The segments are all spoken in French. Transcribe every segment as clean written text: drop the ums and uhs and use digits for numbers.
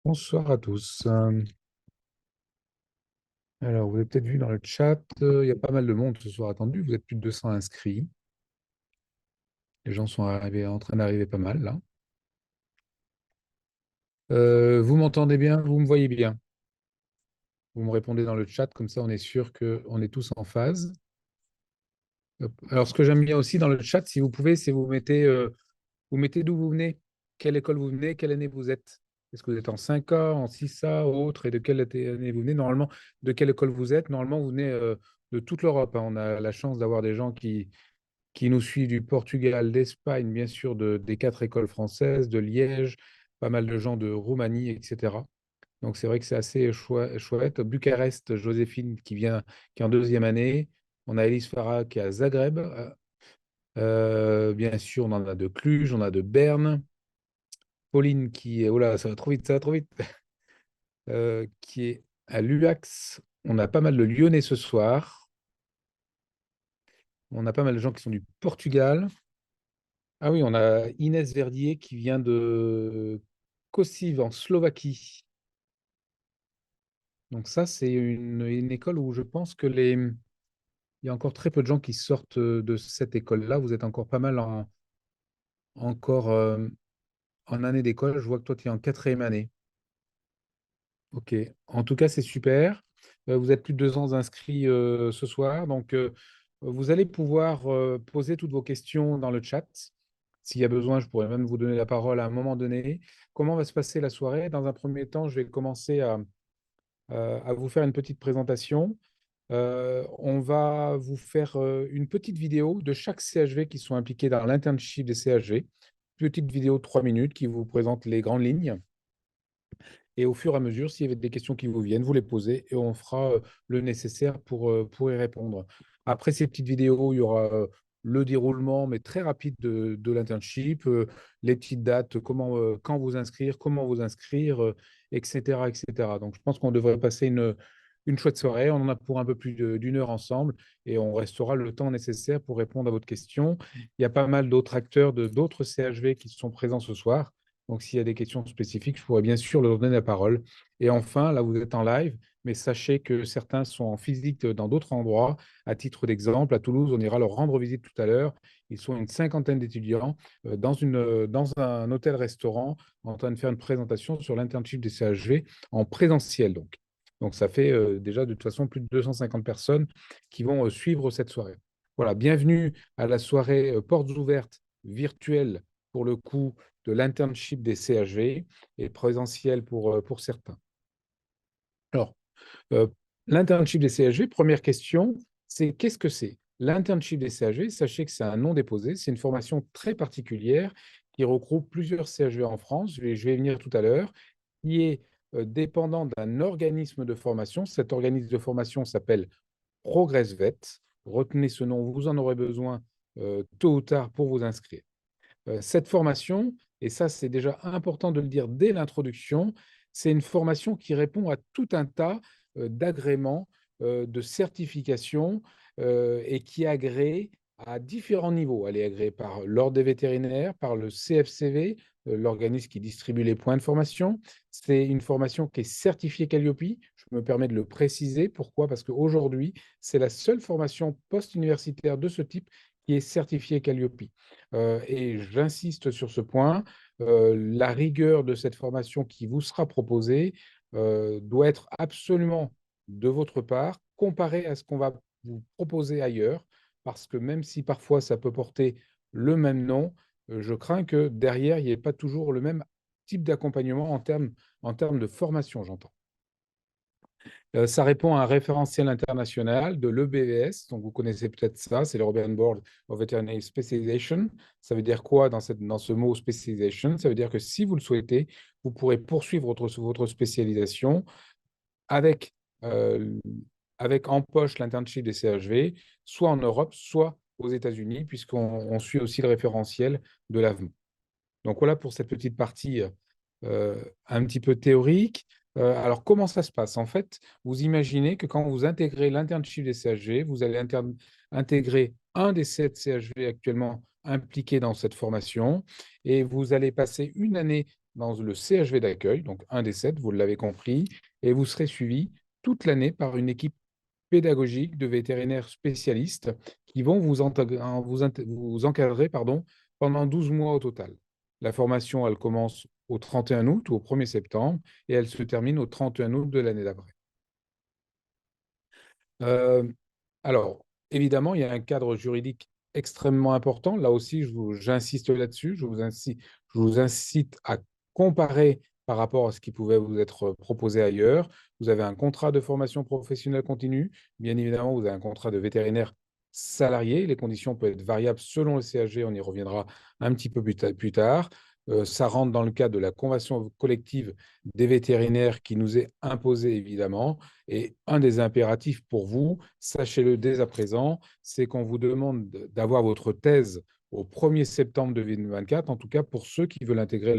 Bonsoir à tous. Alors, vous avez peut-être vu dans le chat, il y a pas mal de monde ce soir attendu. Vous êtes plus de 200 inscrits. Les gens sont arrivés, en train d'arriver pas mal là. Vous m'entendez bien? Vous me voyez bien? Vous me répondez dans le chat, comme ça on est sûr qu'on est tous en phase. Hop. Alors, ce que j'aime bien aussi dans le chat, si vous pouvez, c'est vous mettez d'où vous venez, quelle école vous venez, quelle année vous êtes. Est-ce que vous êtes en 5A, en 6A, autre, et de quelle année vous venez? Normalement, de quelle école vous êtes? Normalement, vous venez de toute l'Europe, hein. On a la chance d'avoir des gens qui nous suivent du Portugal, d'Espagne, bien sûr, des quatre écoles françaises, de Liège, pas mal de gens de Roumanie, etc. Donc c'est vrai que c'est assez chouette. Bucarest, Joséphine, qui est en deuxième année. On a Elise Farah qui est à Zagreb. Bien sûr, on en a de Cluj, on a de Berne. Pauline qui est, oh là, ça va trop vite, ça va trop vite, qui est à Luax. On a pas mal de Lyonnais ce soir. On a pas mal de gens qui sont du Portugal. Ah oui, on a Inès Verdier qui vient de Kosiv en Slovaquie. Donc ça, c'est une école où je pense il y a encore très peu de gens qui sortent de cette école-là. Vous êtes encore pas mal encore en année d'école. Je vois que toi, tu es en quatrième année. Ok. En tout cas, c'est super. Vous êtes plus de 200 inscrits ce soir. Donc, vous allez pouvoir poser toutes vos questions dans le chat. S'il y a besoin, je pourrais même vous donner la parole à un moment donné. Comment va se passer la soirée? Dans un premier temps, je vais commencer à vous faire une petite présentation. On va vous faire une petite vidéo de chaque CHV qui sont impliqués dans l'internship des CHV. Petite vidéo de 3 minutes qui vous présente les grandes lignes. Et au fur et à mesure, s'il y avait des questions qui vous viennent, vous les posez et on fera le nécessaire pour y répondre. Après ces petites vidéos, il y aura le déroulement, mais très rapide de l'internship, les petites dates, quand vous inscrire, comment vous inscrire, etc., etc. Donc, je pense qu'on devrait passer une chouette soirée. On en a pour un peu plus d'une heure ensemble et on restera le temps nécessaire pour répondre à votre question. Il y a pas mal d'autres acteurs de d'autres CHV qui sont présents ce soir. Donc, s'il y a des questions spécifiques, je pourrais bien sûr leur donner la parole. Et enfin, là, vous êtes en live, mais sachez que certains sont en physique dans d'autres endroits. À titre d'exemple, à Toulouse, on ira leur rendre visite tout à l'heure. Ils sont une cinquantaine d'étudiants dans un hôtel-restaurant en train de faire une présentation sur l'internship des CHV en présentiel. Donc ça fait déjà de toute façon plus de 250 personnes qui vont suivre cette soirée. Voilà, bienvenue à la soirée portes ouvertes virtuelle pour le coup de l'internship des CHV et présentiel pour certains. Alors, euh, l'internship des CHV, première question, c'est qu'est-ce que c'est? L'internship des CHV, sachez que c'est un nom déposé, c'est une formation très particulière qui regroupe plusieurs CHV en France, je vais y venir tout à l'heure, qui est dépendant d'un organisme de formation. Cet organisme de formation s'appelle ProgressVet. Retenez ce nom, vous en aurez besoin tôt ou tard pour vous inscrire. Cette formation, et ça c'est déjà important de le dire dès l'introduction, c'est une formation qui répond à tout un tas d'agréments, de certifications et qui est agréée à différents niveaux. Elle est agréée par l'Ordre des vétérinaires, par le CFCV, l'organisme qui distribue les points de formation. C'est une formation qui est certifiée Calliope. Je me permets de le préciser. Pourquoi? Parce qu'aujourd'hui, c'est la seule formation post-universitaire de ce type qui est certifiée Calliope. Et j'insiste sur ce point, la rigueur de cette formation qui vous sera proposée doit être absolument de votre part comparée à ce qu'on va vous proposer ailleurs, parce que même si parfois ça peut porter le même nom, je crains que derrière, il n'y ait pas toujours le même type d'accompagnement en termes de formation, j'entends. Ça répond à un référentiel international de l'EBVS, donc vous connaissez peut-être ça, c'est l'European Board of Veterinary Specialization. Ça veut dire quoi dans ce mot specialization? Ça veut dire que si vous le souhaitez, vous pourrez poursuivre votre spécialisation avec, euh, avec en poche l'internship des CHV, soit en Europe, soit aux États-Unis, puisqu'on suit aussi le référentiel de l'AVMO. Donc voilà pour cette petite partie un petit peu théorique. Alors comment ça se passe? En fait, vous imaginez que quand vous intégrez l'internship des CHV, vous allez intégrer un des 7 CHV actuellement impliqués dans cette formation et vous allez passer une année dans le CHV d'accueil, donc un des 7, vous l'avez compris, et vous serez suivi toute l'année par une équipe pédagogique de vétérinaires spécialistes qui vont vous encadrer pendant 12 mois au total. La formation, elle commence au 31 août ou au 1er septembre et elle se termine au 31 août de l'année d'après. Euh, alors, évidemment, il y a un cadre juridique extrêmement important. Là aussi, j'insiste là-dessus. Je vous incite à comparer par rapport à ce qui pouvait vous être proposé ailleurs. Vous avez un contrat de formation professionnelle continue. Bien évidemment, vous avez un contrat de vétérinaire salarié. Les conditions peuvent être variables selon le CAG. On y reviendra un petit peu plus tard. Ça rentre dans le cadre de la convention collective des vétérinaires qui nous est imposée, évidemment. Et un des impératifs pour vous, sachez-le dès à présent, c'est qu'on vous demande d'avoir votre thèse au 1er septembre 2024, en tout cas pour ceux qui veulent intégrer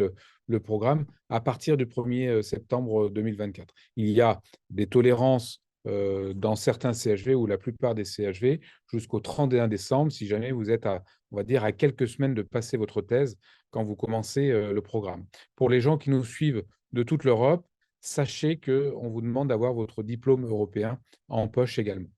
le programme à partir du 1er septembre 2024. Il y a des tolérances dans certains CHV ou la plupart des CHV jusqu'au 31 décembre, si jamais vous êtes on va dire, à quelques semaines de passer votre thèse quand vous commencez le programme. Pour les gens qui nous suivent de toute l'Europe, sachez qu'on vous demande d'avoir votre diplôme européen en poche également.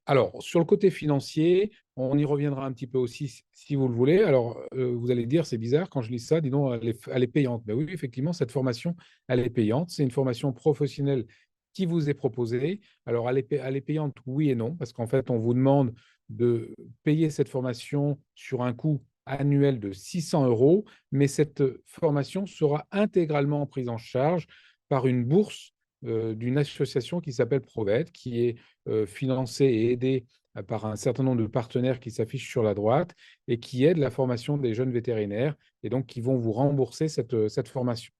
Alors, sur le côté financier, on y reviendra un petit peu aussi si vous le voulez. Alors, vous allez dire, c'est bizarre, quand je lis ça, dis donc, elle est payante. Ben oui, effectivement, cette formation, elle est payante. C'est une formation professionnelle qui vous est proposée. Alors, elle est payante, oui et non, parce qu'en fait, on vous demande de payer cette formation sur un coût annuel de 600 euros, mais cette formation sera intégralement prise en charge par une bourse d'une association qui s'appelle Provet, qui est financée et aidée par un certain nombre de partenaires qui s'affichent sur la droite et qui aident la formation des jeunes vétérinaires et donc qui vont vous rembourser cette formation.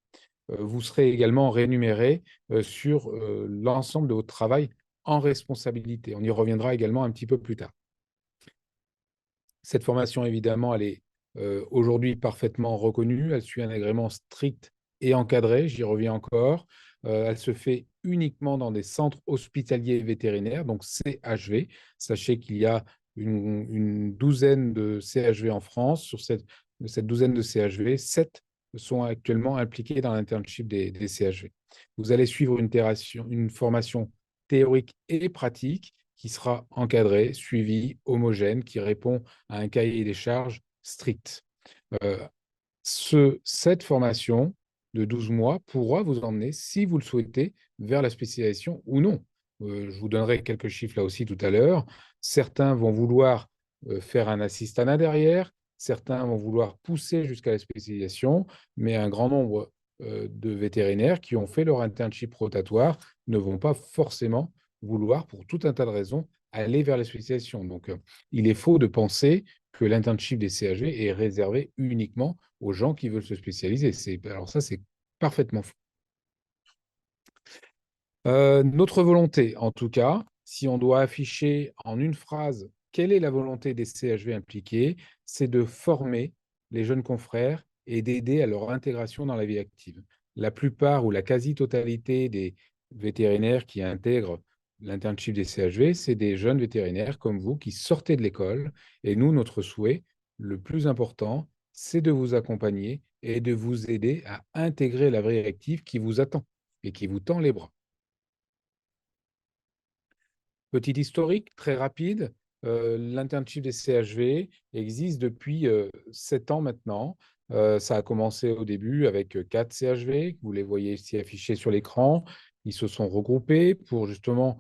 Vous serez également rémunéré sur l'ensemble de votre travail en responsabilité. On y reviendra également un petit peu plus tard. Cette formation, évidemment, elle est aujourd'hui parfaitement reconnue. Elle suit un agrément strict et encadré, j'y reviens encore. Elle se fait uniquement dans des centres hospitaliers vétérinaires, donc CHV. Sachez qu'il y a une douzaine de CHV en France. Sur cette douzaine de CHV, 7 sont actuellement impliqués dans l'internship des CHV. Vous allez suivre une formation théorique et pratique qui sera encadrée, suivie, homogène, qui répond à un cahier des charges strict. Euh, cette formation de 12 mois pourra vous emmener, si vous le souhaitez, vers la spécialisation ou non. Je vous donnerai quelques chiffres là aussi tout à l'heure. Certains vont vouloir faire un assistanat derrière, certains vont vouloir pousser jusqu'à la spécialisation, mais un grand nombre de vétérinaires qui ont fait leur internship rotatoire ne vont pas forcément vouloir, pour tout un tas de raisons, aller vers la spécialisation. Donc, il est faux de penser que l'internship des CAG est réservé uniquement aux gens qui veulent se spécialiser. Alors ça, c'est parfaitement faux. Notre volonté, en tout cas, si on doit afficher en une phrase quelle est la volonté des CHV impliqués, c'est de former les jeunes confrères et d'aider à leur intégration dans la vie active. La plupart ou la quasi-totalité des vétérinaires qui intègrent l'internship des CHV, c'est des jeunes vétérinaires comme vous qui sortez de l'école. Et nous, notre souhait, le plus important, c'est de vous accompagner et de vous aider à intégrer la vie active qui vous attend et qui vous tend les bras. Petit historique très rapide, l'internship des CHV existe depuis 7 ans maintenant. Ça a commencé au début avec 4 CHV, vous les voyez ici affichés sur l'écran. Ils se sont regroupés pour justement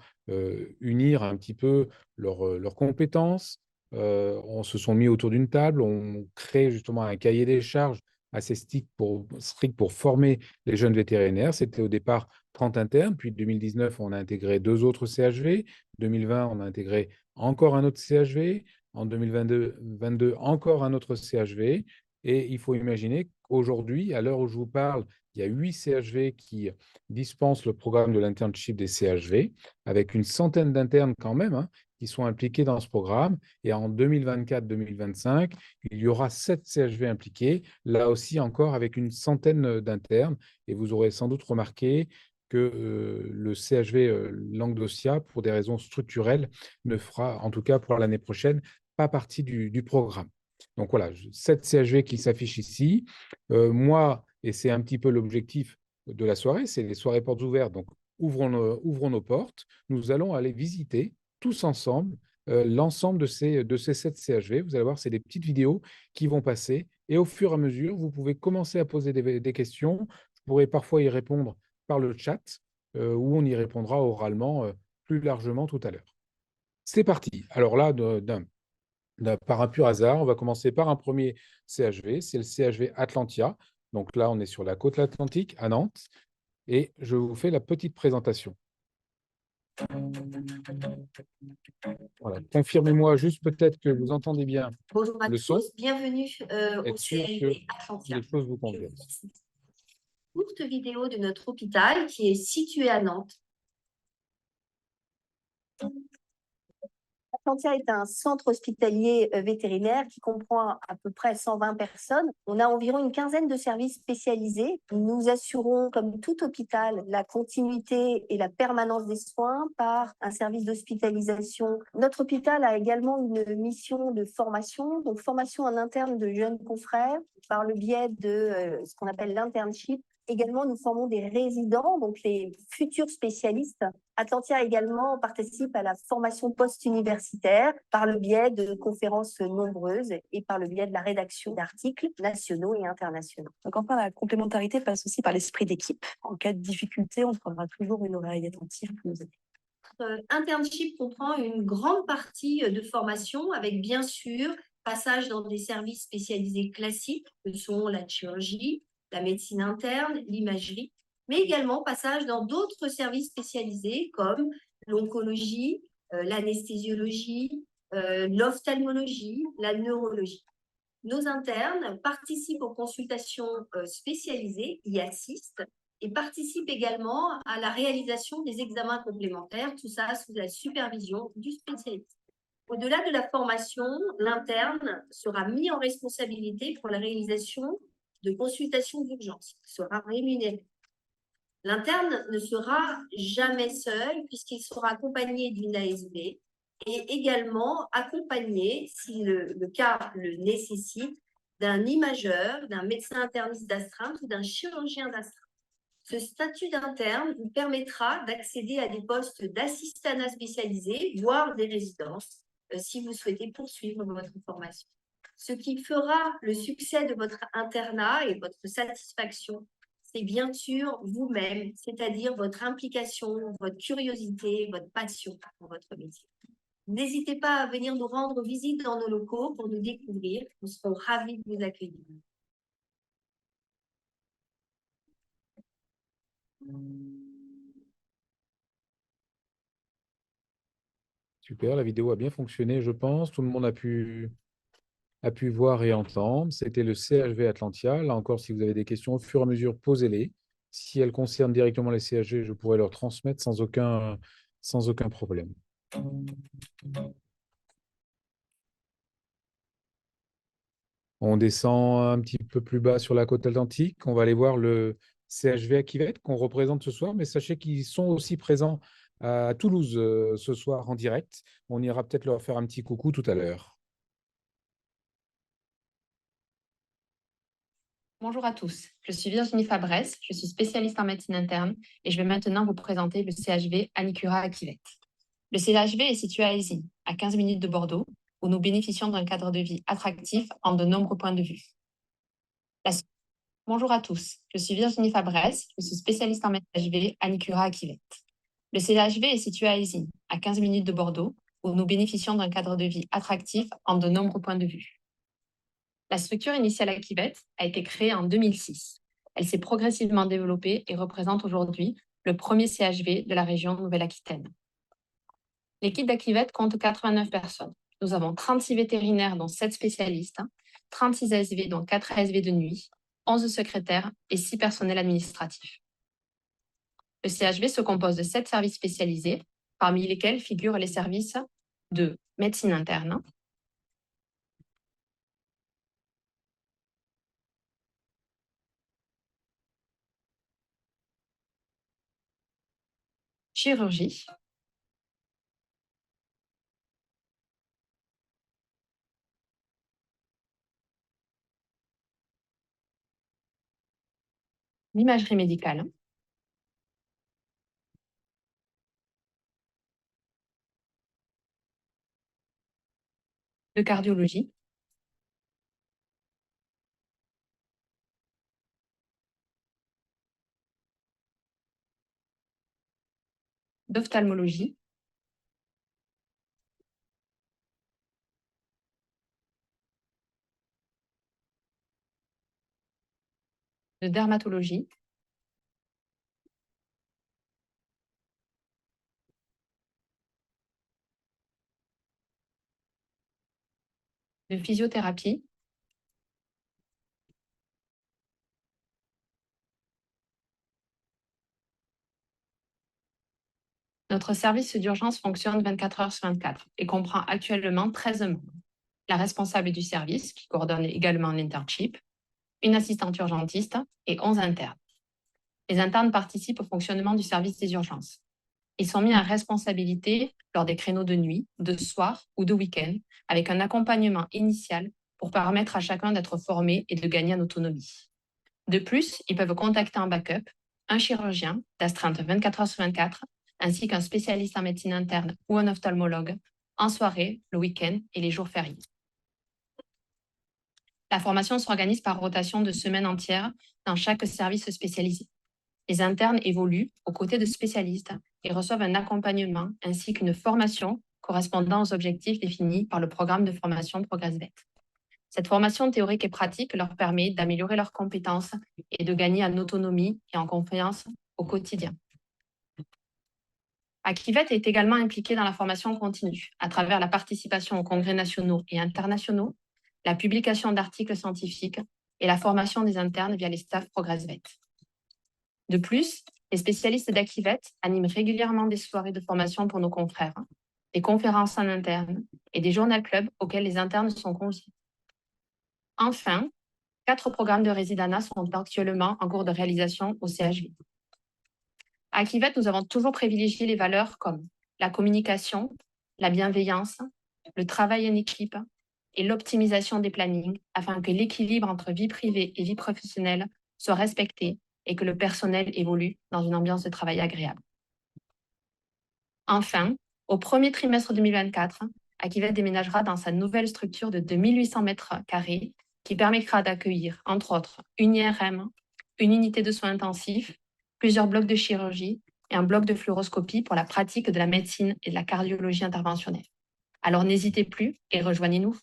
unir un petit peu leurs compétences. On se sont mis autour d'une table, on crée justement un cahier des charges assez strict pour former les jeunes vétérinaires. C'était au départ 30 internes, puis 2019, on a intégré 2 autres CHV. 2020, on a intégré encore un autre CHV. En 2022, encore un autre CHV. Et il faut imaginer qu'aujourd'hui, à l'heure où je vous parle, il y a 8 CHV qui dispensent le programme de l'internship des CHV, avec une centaine d'internes quand même, hein, qui sont impliqués dans ce programme. Et en 2024-2025, il y aura 7 CHV impliqués, là aussi encore avec une centaine d'internes. Et vous aurez sans doute remarqué que le CHV Languedocia, pour des raisons structurelles, ne fera, en tout cas pour l'année prochaine, pas partie du programme. Donc voilà, 7 CHV qui s'affichent ici. Moi, et c'est un petit peu l'objectif de la soirée, c'est les soirées portes ouvertes. Donc ouvrons nos portes. Nous allons aller visiter tous ensemble l'ensemble de ces 7 CHV. Vous allez voir, c'est des petites vidéos qui vont passer. Et au fur et à mesure, vous pouvez commencer à poser des questions. Vous pourrez parfois y répondre par le chat, ou on y répondra oralement plus largement tout à l'heure. C'est parti. Alors là, par un pur hasard, on va commencer par un premier CHV, c'est le CHV Atlantia. Donc là, on est sur la côte atlantique à Nantes et je vous fais la petite présentation. Voilà. Confirmez-moi juste peut-être que vous entendez bien Bonjour à le son. tous, bienvenue au CHV Atlantia. Les choses vous conviennent. Courte vidéo de notre hôpital qui est situé à Nantes. Atlantia est un centre hospitalier vétérinaire qui comprend à peu près 120 personnes. On a environ une quinzaine de services spécialisés. Nous assurons, comme tout hôpital, la continuité et la permanence des soins par un service d'hospitalisation. Notre hôpital a également une mission de formation, donc formation en interne de jeunes confrères par le biais de ce qu'on appelle l'internship. Également, nous formons des résidents, donc les futurs spécialistes. Atlantia également participe à la formation post-universitaire par le biais de conférences nombreuses et par le biais de la rédaction d'articles nationaux et internationaux. Donc enfin, la complémentarité passe aussi par l'esprit d'équipe. En cas de difficulté, on prendra toujours une oreille attentive pour nous aider. Internship comprend une grande partie de formation avec bien sûr passage dans des services spécialisés classiques que sont la chirurgie, la médecine interne, l'imagerie, mais également passage dans d'autres services spécialisés comme l'oncologie, l'anesthésiologie, l'ophtalmologie, la neurologie. Nos internes participent aux consultations spécialisées, y assistent et participent également à la réalisation des examens complémentaires, tout ça sous la supervision du spécialiste. Au-delà de la formation, l'interne sera mis en responsabilité pour la réalisation de consultations d'urgence. Il sera rémunéré. L'interne ne sera jamais seul puisqu'il sera accompagné d'une ASB et également accompagné, si le cas le nécessite, d'un imageur, d'un médecin interniste d'astreinte ou d'un chirurgien d'astreinte. Ce statut d'interne vous permettra d'accéder à des postes d'assistanat spécialisés, voire des résidences, si vous souhaitez poursuivre votre formation. Ce qui fera le succès de votre internat et votre satisfaction, c'est bien sûr vous-même, c'est-à-dire votre implication, votre curiosité, votre passion pour votre métier. N'hésitez pas à venir nous rendre visite dans nos locaux pour nous découvrir. Nous serons ravis de vous accueillir. Super, la vidéo a bien fonctionné, je pense. Tout le monde a pu voir et entendre. C'était le CHV Atlantia. Là encore, si vous avez des questions, au fur et à mesure, posez-les. Si elles concernent directement les CHV, je pourrais leur transmettre sans aucun problème. On descend un petit peu plus bas sur la côte atlantique. On va aller voir le CHV Akivette qu'on représente ce soir, mais sachez qu'ils sont aussi présents à Toulouse ce soir en direct. On ira peut-être leur faire un petit coucou tout à l'heure. Bonjour à tous, je suis Virginie Fabresse, je suis spécialiste en médecine interne et je vais maintenant vous présenter le CHV Anicura à Quivette. Le CHV est situé à Ézines, à 15 minutes de Bordeaux, où nous bénéficions d'un cadre de vie attractif en de nombreux points de vue. Bonjour à tous, je suis Virginie Fabresse, je suis spécialiste en CHV Anicura à Quivette. Le CHV est situé à Ézines, à 15 minutes de Bordeaux, où nous bénéficions d'un cadre de vie attractif en de nombreux points de vue. La structure initiale à Quivette a été créée en 2006. Elle s'est progressivement développée et représente aujourd'hui le premier CHV de la région Nouvelle-Aquitaine. L'équipe d'Aquivette compte 89 personnes. Nous avons 36 vétérinaires, dont 7 spécialistes, 36 ASV, dont 4 ASV de nuit, 11 secrétaires et 6 personnels administratifs. Le CHV se compose de 7 services spécialisés, parmi lesquels figurent les services de médecine interne, chirurgie, l'imagerie médicale, de cardiologie, d'ophtalmologie, de dermatologie, de physiothérapie, notre service d'urgence fonctionne 24 heures sur 24 et comprend actuellement 13 membres. La responsable du service, qui coordonne également l'internship, une assistante urgentiste et 11 internes. Les internes participent au fonctionnement du service des urgences. Ils sont mis à responsabilité lors des créneaux de nuit, de soir ou de week-end, avec un accompagnement initial pour permettre à chacun d'être formé et de gagner en autonomie. De plus, ils peuvent contacter un backup, un chirurgien d'astreinte 24 heures sur 24, ainsi qu'un spécialiste en médecine interne ou un ophtalmologue en soirée, le week-end et les jours fériés. La formation s'organise par rotation de semaines entières dans chaque service spécialisé. Les internes évoluent aux côtés de spécialistes et reçoivent un accompagnement ainsi qu'une formation correspondant aux objectifs définis par le programme de formation ProgressVet. Cette formation théorique et pratique leur permet d'améliorer leurs compétences et de gagner en autonomie et en confiance au quotidien. Akivet est également impliqué dans la formation continue à travers la participation aux congrès nationaux et internationaux, la publication d'articles scientifiques et la formation des internes via les staffs ProgressVet. De plus, les spécialistes d'Akivet animent régulièrement des soirées de formation pour nos confrères, des conférences en interne et des journal clubs auxquels les internes sont conviés. Enfin, 4 programmes de résidanat sont actuellement en cours de réalisation au CHV. À Akivet, nous avons toujours privilégié les valeurs comme la communication, la bienveillance, le travail en équipe et l'optimisation des plannings afin que l'équilibre entre vie privée et vie professionnelle soit respecté et que le personnel évolue dans une ambiance de travail agréable. Enfin, au premier trimestre 2024, Akivet déménagera dans sa nouvelle structure de 2800 mètres carrés qui permettra d'accueillir, entre autres, une IRM, une unité de soins intensifs, plusieurs blocs de chirurgie et un bloc de fluoroscopie pour la pratique de la médecine et de la cardiologie interventionnelle. Alors n'hésitez plus et rejoignez-nous.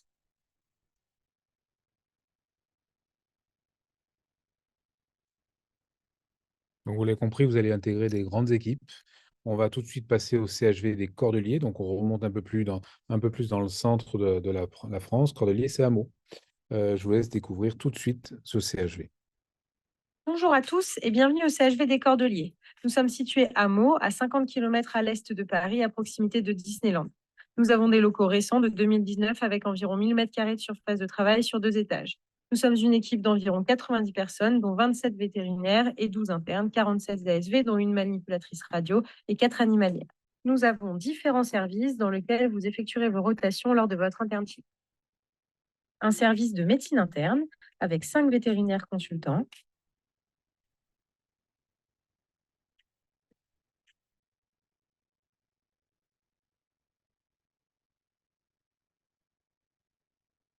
Donc, vous l'avez compris, vous allez intégrer des grandes équipes. On va tout de suite passer au CHV des Cordeliers. Donc, on remonte un peu plus dans le centre de la France. Cordeliers, c'est Hameau. Je vous laisse découvrir tout de suite ce CHV. Bonjour à tous et bienvenue au CHV des Cordeliers. Nous sommes situés à Meaux, à 50 km à l'est de Paris, à proximité de Disneyland. Nous avons des locaux récents de 2019 avec environ 1000 m² de surface de travail sur 2 étages. Nous sommes une équipe d'environ 90 personnes, dont 27 vétérinaires et 12 internes, 47 ASV, dont une manipulatrice radio et 4 animalières. Nous avons différents services dans lesquels vous effectuerez vos rotations lors de votre internship. Un service de médecine interne avec 5 vétérinaires consultants,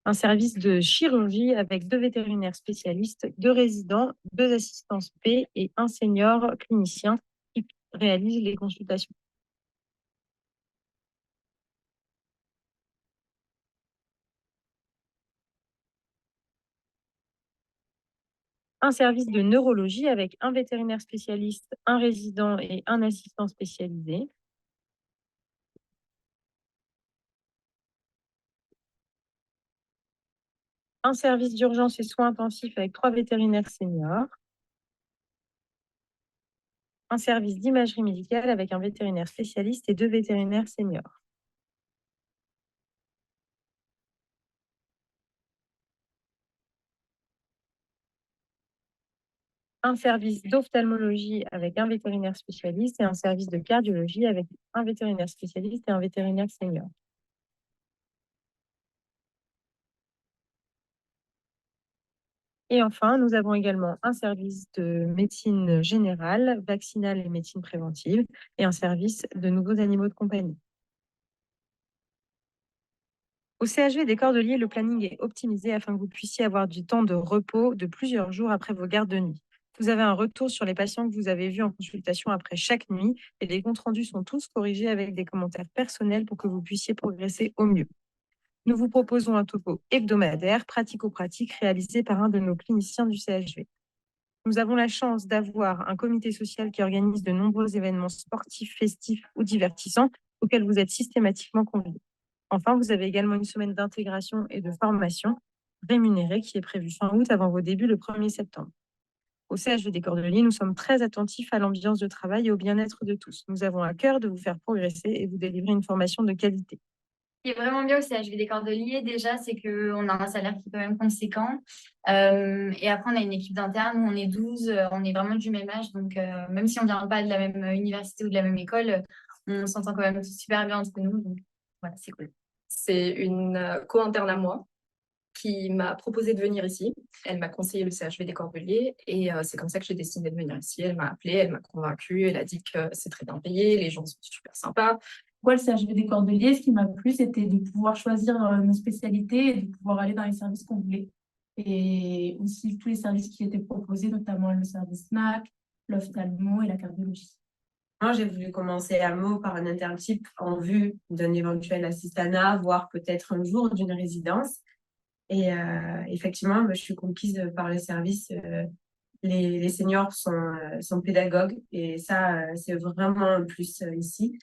un service de chirurgie avec 2 vétérinaires spécialistes, 2 résidents, 2 assistants P et un senior clinicien qui réalise les consultations. Un service de neurologie avec un vétérinaire spécialiste, un résident et un assistant spécialisé. Un service d'urgence et soins intensifs avec 3 vétérinaires seniors. Un service d'imagerie médicale avec un vétérinaire spécialiste et 2 vétérinaires seniors. Un service d'ophtalmologie avec un vétérinaire spécialiste et un service de cardiologie avec un vétérinaire spécialiste et un vétérinaire senior. Et enfin, nous avons également un service de médecine générale, vaccinale et médecine préventive, et un service de nouveaux animaux de compagnie. Au CHV des Cordeliers, le planning est optimisé afin que vous puissiez avoir du temps de repos de plusieurs jours après vos gardes de nuit. Vous avez un retour sur les patients que vous avez vus en consultation après chaque nuit et les comptes rendus sont tous corrigés avec des commentaires personnels pour que vous puissiez progresser au mieux. Nous vous proposons un topo hebdomadaire, pratico-pratique, réalisé par un de nos cliniciens du CHV. Nous avons la chance d'avoir un comité social qui organise de nombreux événements sportifs, festifs ou divertissants auxquels vous êtes systématiquement conviés. Enfin, vous avez également une semaine d'intégration et de formation rémunérée qui est prévue fin août avant vos débuts le 1er septembre. Au CHV des Cordeliers, nous sommes très attentifs à l'ambiance de travail et au bien-être de tous. Nous avons à cœur de vous faire progresser et vous délivrer une formation de qualité. Ce qui est vraiment bien au CHV des Cordeliers, déjà, c'est qu'on a un salaire qui est quand même conséquent. Et après, on a une équipe d'internes où on est 12, on est vraiment du même âge. Donc, même si on ne vient pas de la même université ou de la même école, on s'entend quand même super bien entre nous. Donc, voilà, c'est cool. C'est une co-interne à moi qui m'a proposé de venir ici. Elle m'a conseillé le CHV des Cordeliers et c'est comme ça que j'ai décidé de venir ici. Elle m'a appelée, elle m'a convaincue, elle a dit que c'est très bien payé, les gens sont super sympas. Pourquoi le CHV des Cordeliers? Ce qui m'a plu, c'était de pouvoir choisir nos spécialités et de pouvoir aller dans les services qu'on voulait. Et aussi tous les services qui étaient proposés, notamment le service SNAC, l'ophtalmo et la cardiologie. Moi, j'ai voulu commencer à Meaux par un internship en vue d'un éventuel assistanat, voire peut-être un jour d'une résidence. Et effectivement, je suis conquise par le service. Les seniors sont pédagogues et ça, c'est vraiment un plus ici.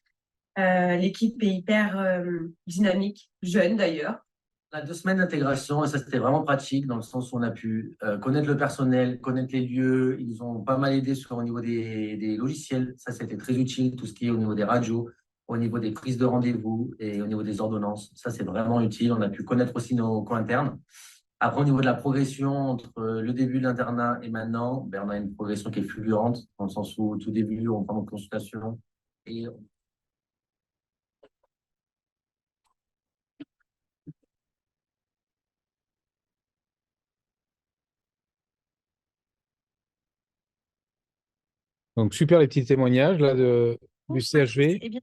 L'équipe est hyper dynamique, jeune d'ailleurs. On a 2 semaines d'intégration et ça, c'était vraiment pratique dans le sens où on a pu connaître le personnel, connaître les lieux. Ils ont pas mal aidé au niveau des logiciels. Ça, c'était très utile, tout ce qui est au niveau des radios, au niveau des prises de rendez-vous et au niveau des ordonnances. Ça, c'est vraiment utile. On a pu connaître aussi nos co-internes. Après, au niveau de la progression entre le début de l'internat et maintenant, on a une progression qui est fulgurante, dans le sens où au tout début, on prend nos consultations et Donc, super les petits témoignages là, du CHV, Eh bien,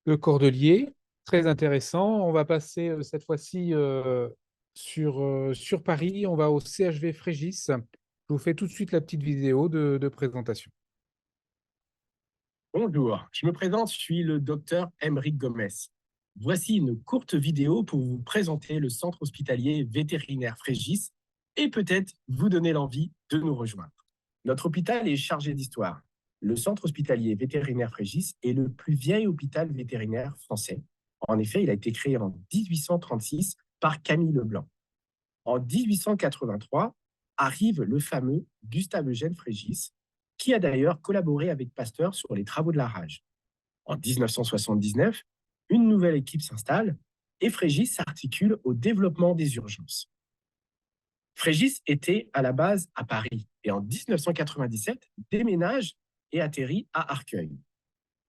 de Cordeliers. Très intéressant. On va passer cette fois-ci sur Paris. On va au CHV Frégis. Je vous fais tout de suite la petite vidéo de présentation. Bonjour, je me présente, je suis le docteur Aymeric Gomez. Voici une courte vidéo pour vous présenter le centre hospitalier vétérinaire Frégis et peut-être vous donner l'envie de nous rejoindre. Notre hôpital est chargé d'histoire. Le centre hospitalier vétérinaire Frégis est le plus vieil hôpital vétérinaire français. En effet, il a été créé en 1836 par Camille Leblanc. En 1883, arrive le fameux Gustave-Eugène Frégis, qui a d'ailleurs collaboré avec Pasteur sur les travaux de la rage. En 1979, une nouvelle équipe s'installe et Frégis s'articule au développement des urgences. Frégis était à la base à Paris et en 1997 déménage et atterrit à Arcueil.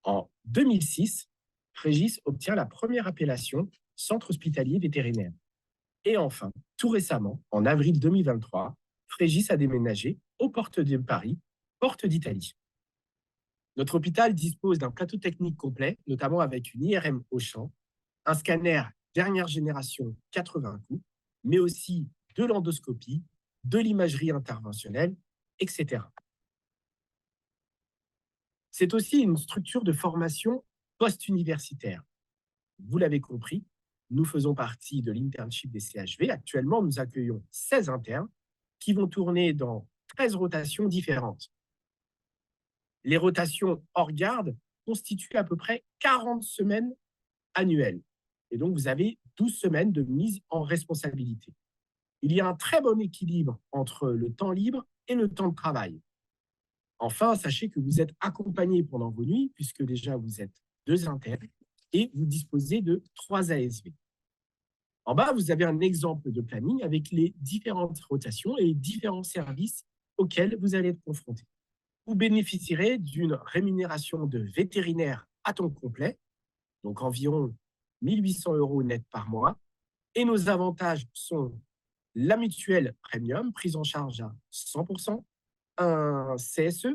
En 2006, Frégis obtient la première appellation Centre hospitalier vétérinaire. Et enfin, tout récemment, en avril 2023, Frégis a déménagé aux portes de Paris, porte d'Italie. Notre hôpital dispose d'un plateau technique complet, notamment avec une IRM au champ, un scanner dernière génération 80 coups, mais aussi de l'endoscopie, de l'imagerie interventionnelle, etc. C'est aussi une structure de formation post-universitaire. Vous l'avez compris, nous faisons partie de l'internship des CHV. Actuellement, nous accueillons 16 internes qui vont tourner dans 13 rotations différentes. Les rotations hors garde constituent à peu près 40 semaines annuelles. Et donc, vous avez 12 semaines de mise en responsabilité. Il y a un très bon équilibre entre le temps libre et le temps de travail. Enfin, sachez que vous êtes accompagné pendant vos nuits, puisque déjà vous êtes 2 internes et vous disposez de 3 ASV. En bas, vous avez un exemple de planning avec les différentes rotations et les différents services auxquels vous allez être confrontés. Vous bénéficierez d'une rémunération de vétérinaire à temps complet, donc environ 1 800 € net par mois. Et nos avantages sont la mutuelle premium, prise en charge à 100%, un CSE,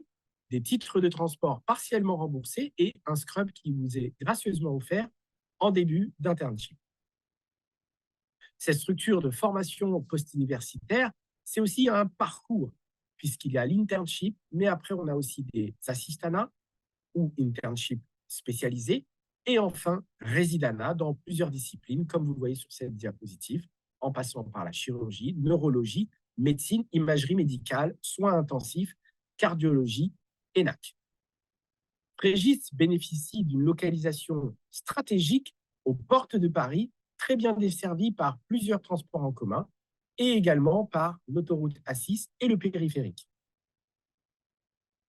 des titres de transport partiellement remboursés et un scrub qui vous est gracieusement offert en début d'internship. Cette structure de formation post-universitaire, c'est aussi un parcours, puisqu'il y a l'internship, mais après, on a aussi des assistanats ou internship spécialisés, et enfin, résidanat dans plusieurs disciplines, comme vous le voyez sur cette diapositive, en passant par la chirurgie, neurologie, médecine, imagerie médicale, soins intensifs, cardiologie, ENAC. Frégis bénéficie d'une localisation stratégique aux portes de Paris, très bien desservie par plusieurs transports en commun et également par l'autoroute A6 et le périphérique.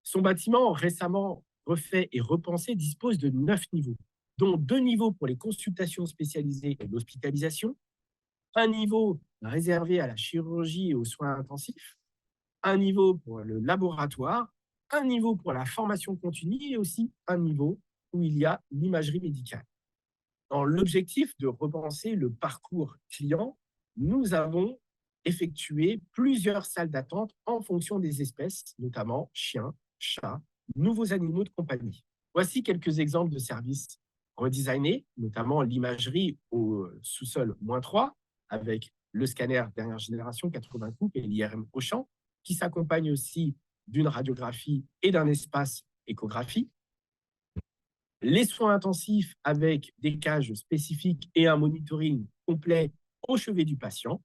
Son bâtiment, récemment refait et repensé, dispose de 9 niveaux, dont 2 niveaux pour les consultations spécialisées et l'hospitalisation, un niveau réservé à la chirurgie et aux soins intensifs, un niveau pour le laboratoire, un niveau pour la formation continue et aussi un niveau où il y a l'imagerie médicale. Dans l'objectif de repenser le parcours client, nous avons effectué plusieurs salles d'attente en fonction des espèces, notamment chiens, chats, nouveaux animaux de compagnie. Voici quelques exemples de services redesignés, notamment l'imagerie au sous-sol -3, avec le scanner dernière génération 80 coupes et l'IRM au champ, qui s'accompagne aussi d'une radiographie et d'un espace échographie. Les soins intensifs avec des cages spécifiques et un monitoring complet au chevet du patient.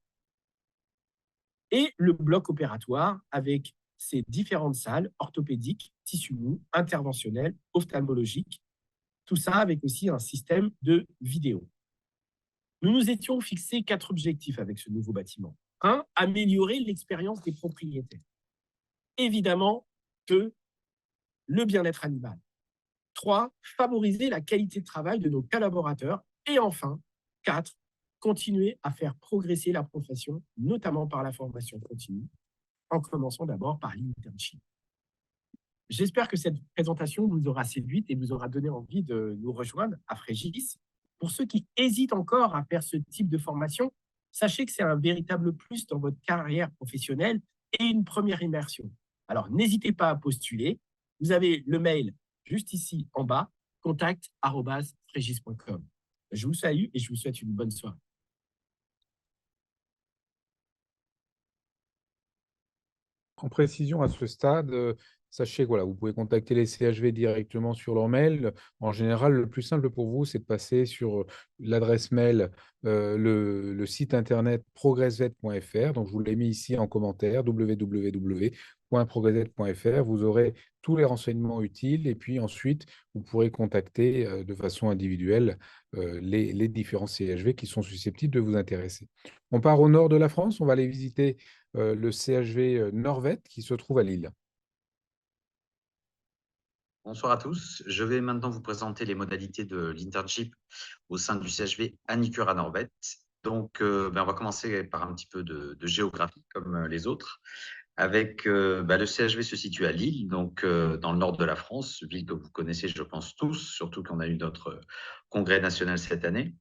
Et le bloc opératoire avec ses différentes salles orthopédiques, tissus mous, interventionnels, ophtalmologiques. Tout ça avec aussi un système de vidéo. Nous nous étions fixés 4 objectifs avec ce nouveau bâtiment. 1, améliorer l'expérience des propriétaires. Évidemment, 2, le bien-être animal. 3, favoriser la qualité de travail de nos collaborateurs. Et enfin, 4, continuer à faire progresser la profession, notamment par la formation continue, en commençant d'abord par l'internship. J'espère que cette présentation vous aura séduite et vous aura donné envie de nous rejoindre à Frégis. Pour ceux qui hésitent encore à faire ce type de formation, sachez que c'est un véritable plus dans votre carrière professionnelle et une première immersion. Alors, n'hésitez pas à postuler. Vous avez le mail juste ici en bas, contact@frégis.com. Je vous salue et je vous souhaite une bonne soirée. En précision à ce stade, sachez que voilà, vous pouvez contacter les CHV directement sur leur mail. En général, le plus simple pour vous, c'est de passer sur l'adresse mail, le site internet progressvet.fr. Donc, je vous l'ai mis ici en commentaire, www.progressvet.fr. Vous aurez tous les renseignements utiles et puis ensuite, vous pourrez contacter de façon individuelle les différents CHV qui sont susceptibles de vous intéresser. On part au nord de la France, on va aller visiter le CHV Norvet qui se trouve à Lille. Bonsoir à tous. Je vais maintenant vous présenter les modalités de l'internship au sein du CHV Anicura Norvet. Donc, on va commencer par un petit peu de géographie comme les autres. Avec le CHV se situe à Lille, donc dans le nord de la France, ville que vous connaissez, je pense tous, surtout qu'on a eu notre congrès national cette année,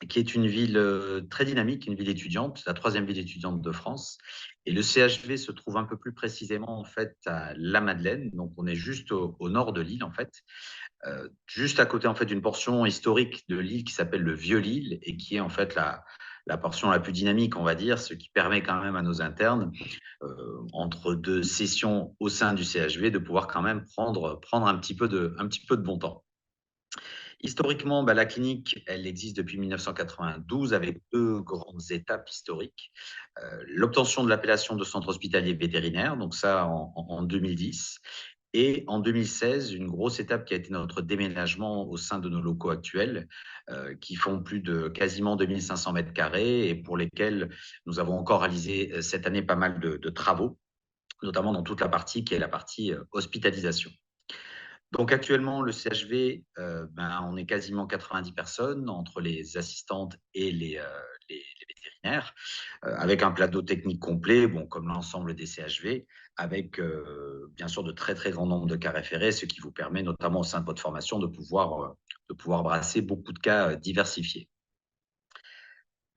qui est une ville très dynamique, une ville étudiante, la 3e ville étudiante de France. Et le CHV se trouve un peu plus précisément en fait à La Madeleine, donc on est juste au nord de Lille en fait, juste à côté en fait d'une portion historique de Lille qui s'appelle le Vieux-Lille et qui est en fait la portion la plus dynamique, on va dire, ce qui permet quand même à nos internes, entre 2 sessions au sein du CHV, de pouvoir quand même prendre un petit peu de bon temps. Historiquement, la clinique, elle existe depuis 1992 avec 2 grandes étapes historiques. L'obtention de l'appellation de centre hospitalier vétérinaire, donc ça en 2010. Et en 2016, une grosse étape qui a été notre déménagement au sein de nos locaux actuels, qui font plus de quasiment 2500 mètres carrés et pour lesquels nous avons encore réalisé cette année pas mal de travaux, notamment dans toute la partie qui est la partie hospitalisation. Donc actuellement, le CHV, on est quasiment 90 personnes entre les assistantes et les vétérinaires, avec un plateau technique complet, comme l'ensemble des CHV, avec bien sûr de très très grands nombres de cas référés, ce qui vous permet notamment au sein de votre formation de pouvoir brasser beaucoup de cas diversifiés.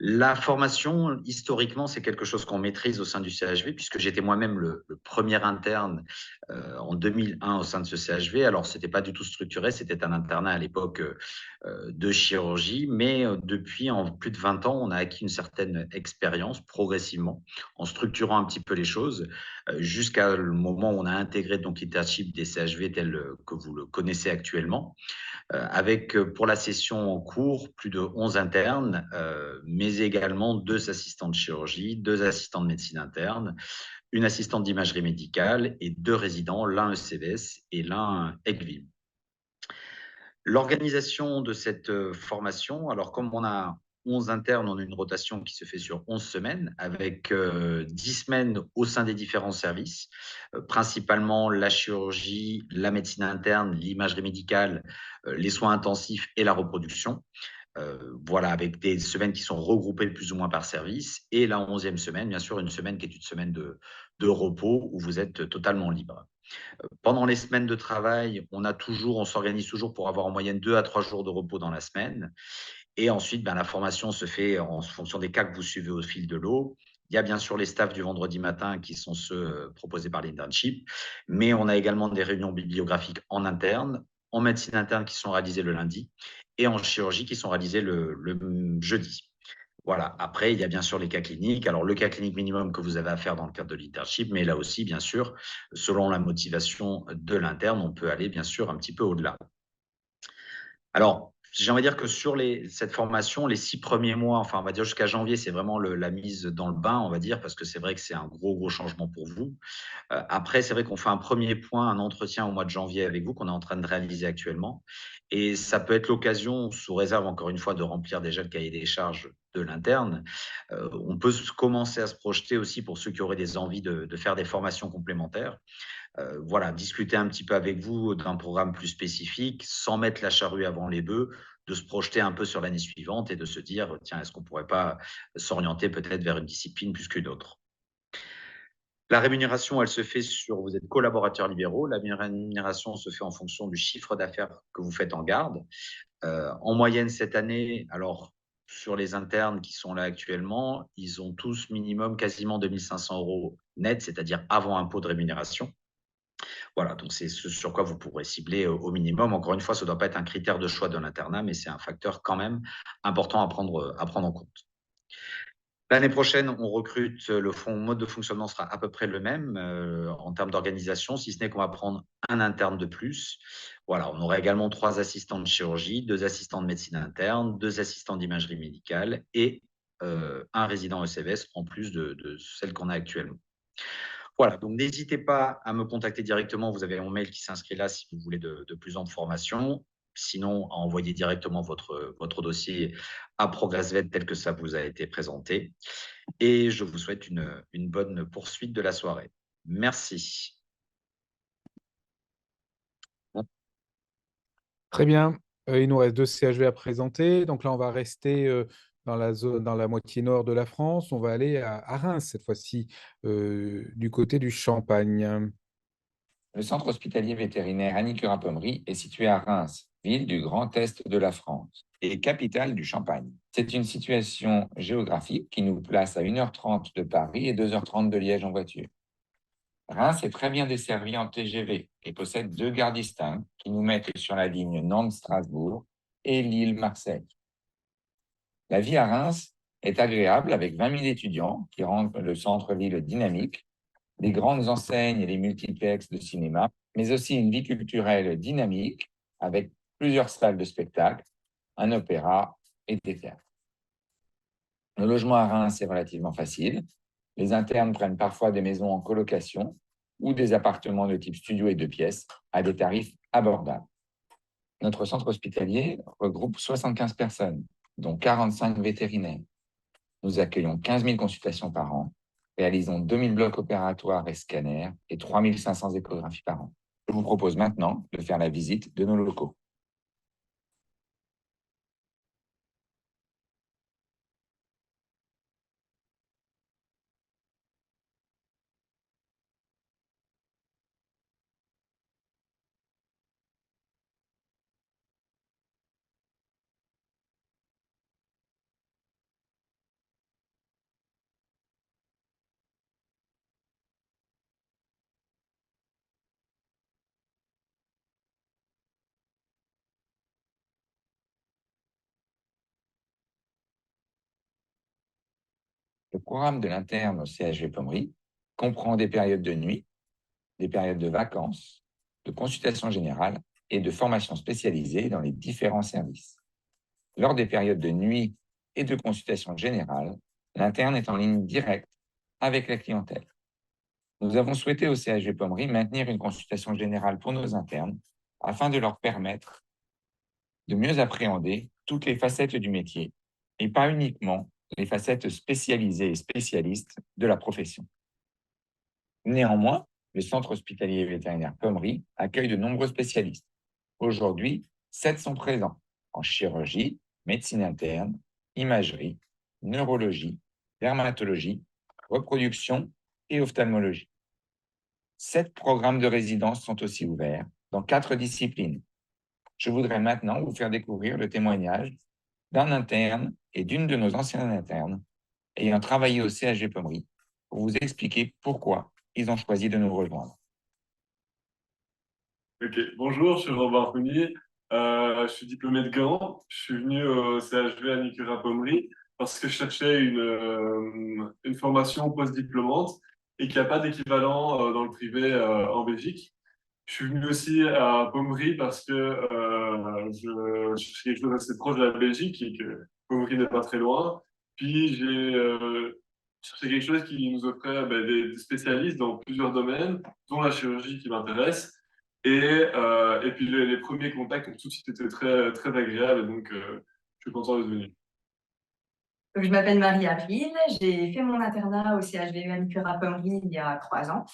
La formation, historiquement, c'est quelque chose qu'on maîtrise au sein du CHV, puisque j'étais moi-même le premier interne en 2001 au sein de ce CHV. Alors, ce n'était pas du tout structuré, c'était un internat à l'époque de chirurgie, mais depuis en plus de 20 ans, on a acquis une certaine expérience progressivement en structurant un petit peu les choses jusqu'à le moment où on a intégré donc l'internship des CHV tel que vous le connaissez actuellement. Avec pour la session en cours plus de 11 internes, mais également 2 assistants de chirurgie, 2 assistants de médecine interne, une assistante d'imagerie médicale et 2 résidents, l'un ECVS et l'un ECVIM. L'organisation de cette formation, alors comme on a 11 internes, on a une rotation qui se fait sur 11 semaines, avec 10 semaines au sein des différents services, principalement la chirurgie, la médecine interne, l'imagerie médicale, les soins intensifs et la reproduction. Voilà, avec des semaines qui sont regroupées plus ou moins par service. Et la 11e semaine, bien sûr, une semaine qui est une semaine de repos où vous êtes totalement libre. Pendant les semaines de travail, on s'organise toujours pour avoir en moyenne 2 à 3 jours de repos dans la semaine. Et ensuite, la formation se fait en fonction des cas que vous suivez au fil de l'eau. Il y a bien sûr les staffs du vendredi matin qui sont ceux proposés par l'internship, mais on a également des réunions bibliographiques en interne, en médecine interne qui sont réalisées le lundi et en chirurgie qui sont réalisées le jeudi. Voilà. Après, il y a bien sûr les cas cliniques. Alors, le cas clinique minimum que vous avez à faire dans le cadre de l'internship, mais là aussi, bien sûr, selon la motivation de l'interne, on peut aller bien sûr un petit peu au-delà. Alors, j'aimerais dire que sur cette formation, les 6 premiers mois, enfin, on va dire jusqu'à janvier, c'est vraiment la mise dans le bain, on va dire, parce que c'est vrai que c'est un gros changement pour vous. Après, c'est vrai qu'on fait un premier point, un entretien au mois de janvier avec vous, qu'on est en train de réaliser actuellement. Et ça peut être l'occasion, sous réserve encore une fois, de remplir déjà le cahier des charges de l'interne. On peut commencer à se projeter aussi pour ceux qui auraient des envies de faire des formations complémentaires. Voilà, discuter un petit peu avec vous d'un programme plus spécifique, sans mettre la charrue avant les bœufs, de se projeter un peu sur l'année suivante et de se dire, tiens, est-ce qu'on ne pourrait pas s'orienter peut-être vers une discipline plus qu'une autre? La rémunération, elle se fait vous êtes collaborateurs libéraux. La rémunération se fait en fonction du chiffre d'affaires que vous faites en garde. En moyenne, cette année, alors sur les internes qui sont là actuellement, ils ont tous minimum quasiment 2 500 € net, c'est-à-dire avant impôt de rémunération. Voilà, donc c'est ce sur quoi vous pourrez cibler au minimum. Encore une fois, ça ne doit pas être un critère de choix de l'internat, mais c'est un facteur quand même important à prendre en compte. L'année prochaine, on recrute, le mode de fonctionnement sera à peu près le même en termes d'organisation, si ce n'est qu'on va prendre un interne de plus. Voilà, on aura également 3 assistants de chirurgie, 2 assistants de médecine interne, 2 assistants d'imagerie médicale et un résident ECVS en plus de celle qu'on a actuellement. Voilà, donc n'hésitez pas à me contacter directement. Vous avez mon mail qui s'inscrit là si vous voulez de plus amples formations. Sinon, à envoyer directement votre dossier à Progressvet tel que ça vous a été présenté. Et je vous souhaite une bonne poursuite de la soirée. Merci. Très bien. Il nous reste 2 CHV à présenter. Donc là, on va rester dans la moitié nord de la France. On va aller à Reims cette fois-ci, du côté du Champagne. Le centre hospitalier vétérinaire Annie-Curin-Pommery est situé à Reims, ville du Grand Est de la France et capitale du Champagne. C'est une situation géographique qui nous place à 1h30 de Paris et 2h30 de Liège en voiture. Reims est très bien desservie en TGV et possède 2 gares distinctes qui nous mettent sur la ligne Nantes-Strasbourg et Lille-Marseille. La vie à Reims est agréable avec 20 000 étudiants qui rendent le centre-ville dynamique, des grandes enseignes et des multiplex de cinéma, mais aussi une vie culturelle dynamique avec plusieurs salles de spectacle, un opéra et des théâtres. Le logement à Reims est relativement facile. Les internes prennent parfois des maisons en colocation ou des appartements de type studio et 2 pièces à des tarifs abordables. Notre centre hospitalier regroupe 75 personnes, dont 45 vétérinaires. Nous accueillons 15 000 consultations par an, réalisons 2 000 blocs opératoires et scanners et 3 500 échographies par an. Je vous propose maintenant de faire la visite de nos locaux. Le programme de l'interne au CHV Pommery comprend des périodes de nuit, des périodes de vacances, de consultation générale et de formation spécialisée dans les différents services. Lors des périodes de nuit et de consultation générale, l'interne est en ligne directe avec la clientèle. Nous avons souhaité au CHV Pommery maintenir une consultation générale pour nos internes afin de leur permettre de mieux appréhender toutes les facettes du métier et pas uniquement les facettes spécialisées et spécialistes de la profession. Néanmoins, le centre hospitalier vétérinaire Pommery accueille de nombreux spécialistes. Aujourd'hui, 7 sont présents en chirurgie, médecine interne, imagerie, neurologie, dermatologie, reproduction et ophtalmologie. 7 programmes de résidence sont aussi ouverts dans 4 disciplines. Je voudrais maintenant vous faire découvrir le témoignage d'un interne et d'une de nos anciens internes ayant travaillé au CHV Pommery pour vous expliquer pourquoi ils ont choisi de nous rejoindre. Ok, bonjour, je suis Robin Fournier. Je suis diplômé de Gand. Je suis venu au CHV à Nicura-Pommery parce que je cherchais une formation post-diplômante et qu'il n'y a pas d'équivalent dans le privé en Belgique. Je suis venu aussi à Pommery parce que je cherchais quelque chose d'assez proche de la Belgique et que Pommery n'est pas très loin. Puis j'ai cherché quelque chose qui nous offrait des spécialistes dans plusieurs domaines, dont la chirurgie qui m'intéresse. Et puis les premiers contacts ont tout de suite été très, très agréables, donc je suis content d'être venu. Je m'appelle Marie-Avril, j'ai fait mon internat au CHV Manicure-Pommery il y a 3 ans.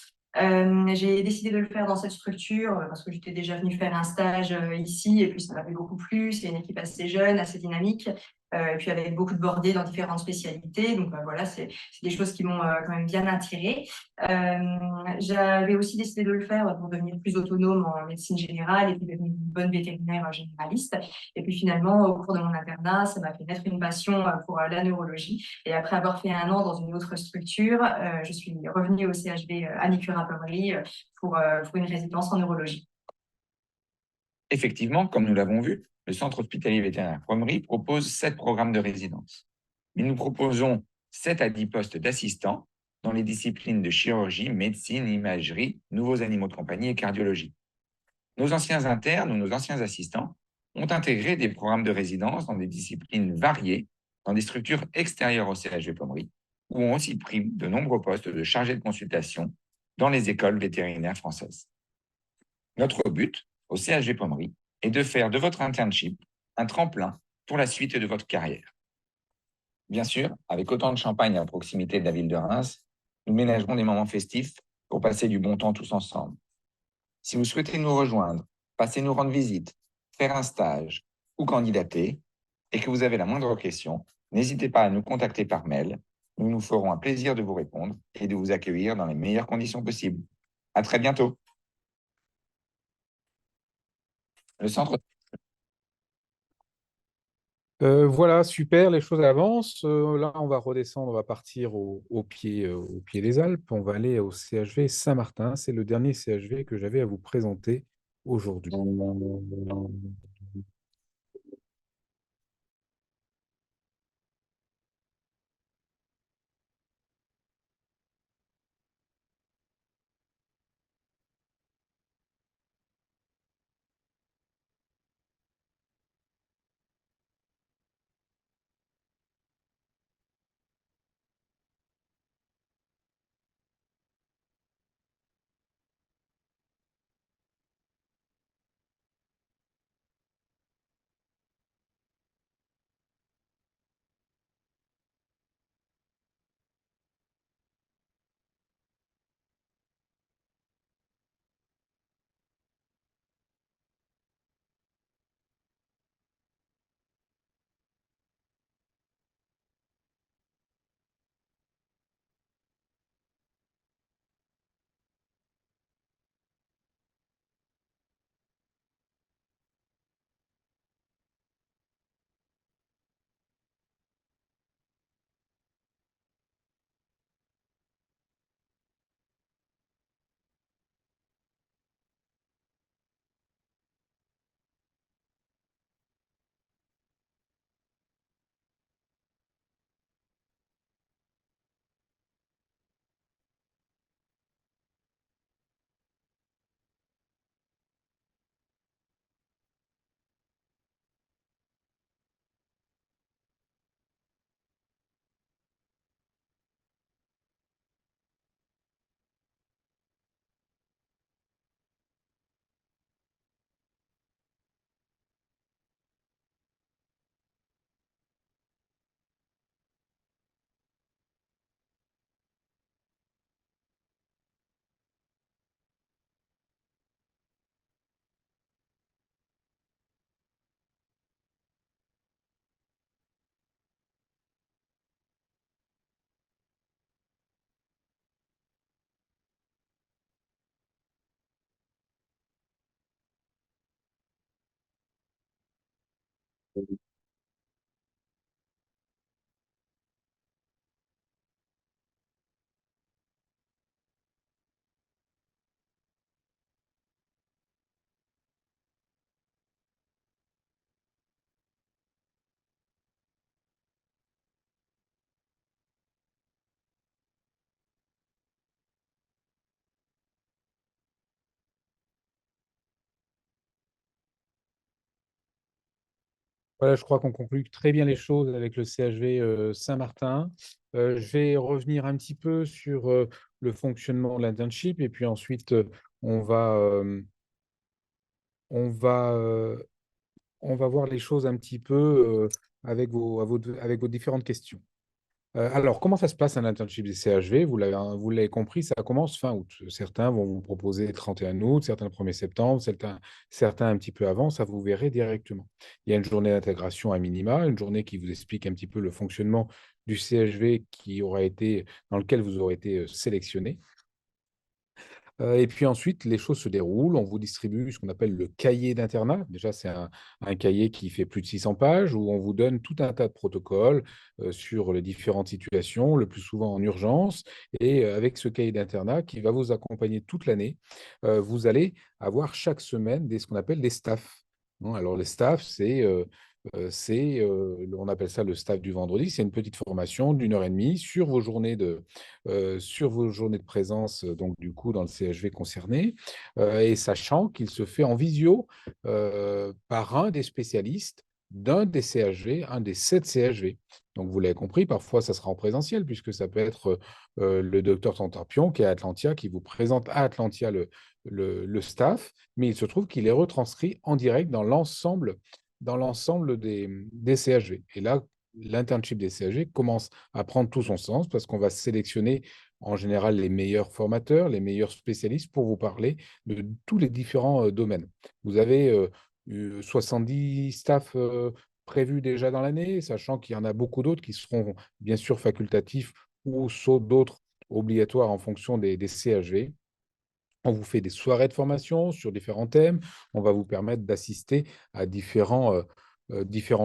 J'ai décidé de le faire dans cette structure parce que j'étais déjà venue faire un stage ici et puis ça m'avait beaucoup plu. C'est une équipe assez jeune, assez dynamique, et puis avec beaucoup de bordées dans différentes spécialités. Donc voilà, c'est des choses qui m'ont quand même bien attirée. J'avais aussi décidé de le faire pour devenir plus autonome en médecine générale et puis devenir une bonne vétérinaire généraliste. Et puis finalement, au cours de mon internat, ça m'a fait naître une passion pour la neurologie. Et après avoir fait 1 an dans une autre structure, je suis revenue au CHV à Nicura-Pommery pour une résidence en neurologie. Effectivement, comme nous l'avons vu, le centre hospitalier vétérinaire Pommery propose 7 programmes de résidence. Mais nous proposons 7 à 10 postes d'assistants dans les disciplines de chirurgie, médecine, imagerie, nouveaux animaux de compagnie et cardiologie. Nos anciens internes ou nos anciens assistants ont intégré des programmes de résidence dans des disciplines variées, dans des structures extérieures au CHV Pommery, ou ont aussi pris de nombreux postes de chargé de consultation dans les écoles vétérinaires françaises. Notre but au CHV Pommery est de faire de votre internship un tremplin pour la suite de votre carrière. Bien sûr, avec autant de champagne à proximité de la ville de Reims, nous ménagerons des moments festifs pour passer du bon temps tous ensemble. Si vous souhaitez nous rejoindre, passer nous rendre visite, faire un stage ou candidater, et que vous avez la moindre question, n'hésitez pas à nous contacter par mail. Nous nous ferons un plaisir de vous répondre et de vous accueillir dans les meilleures conditions possibles. À très bientôt. Le centre. Voilà, super, les choses avancent. Là, on va redescendre, on va partir au pied des Alpes. On va aller au CHV Saint-Martin. C'est le dernier CHV que j'avais à vous présenter aujourd'hui. Voilà, je crois qu'on conclut très bien les choses avec le CHV Saint-Martin. Je vais revenir un petit peu sur le fonctionnement de l'internship et puis ensuite, on va, euh, on va, euh, on va voir les choses un petit peu avec vos différentes questions. Alors, comment ça se passe un internship des CHV? Vous l'avez compris, ça commence fin août. Certains vont vous proposer le 31 août, certains le 1er septembre, certains un petit peu avant, ça vous verrez directement. Il y a une journée d'intégration à minima, une journée qui vous explique un petit peu le fonctionnement du CHV dans lequel vous aurez été sélectionné. Et puis ensuite, les choses se déroulent. On vous distribue ce qu'on appelle le cahier d'internat. Déjà, c'est un cahier qui fait plus de 600 pages où on vous donne tout un tas de protocoles sur les différentes situations, le plus souvent en urgence. Et avec ce cahier d'internat qui va vous accompagner toute l'année, vous allez avoir chaque semaine ce qu'on appelle des staffs. Bon, alors, les staffs, on appelle ça le staff du vendredi. C'est une petite formation d'1 heure et demie sur vos journées de présence, donc du coup dans le CHV concerné, et sachant qu'il se fait en visio par un des spécialistes d'un des CHV, un des 7 CHV. Donc vous l'avez compris, parfois ça sera en présentiel, puisque ça peut être le docteur Tantarpion qui est à Atlantia, qui vous présente à Atlantia le staff, mais il se trouve qu'il est retranscrit en direct dans l'ensemble des CHV. Et là, l'internship des CHV commence à prendre tout son sens parce qu'on va sélectionner en général les meilleurs formateurs, les meilleurs spécialistes pour vous parler de tous les différents domaines. Vous avez 70 staffs prévus déjà dans l'année, sachant qu'il y en a beaucoup d'autres qui seront bien sûr facultatifs ou sauf d'autres obligatoires en fonction des CHV. On vous fait des soirées de formation sur différents thèmes. On va vous permettre d'assister à différents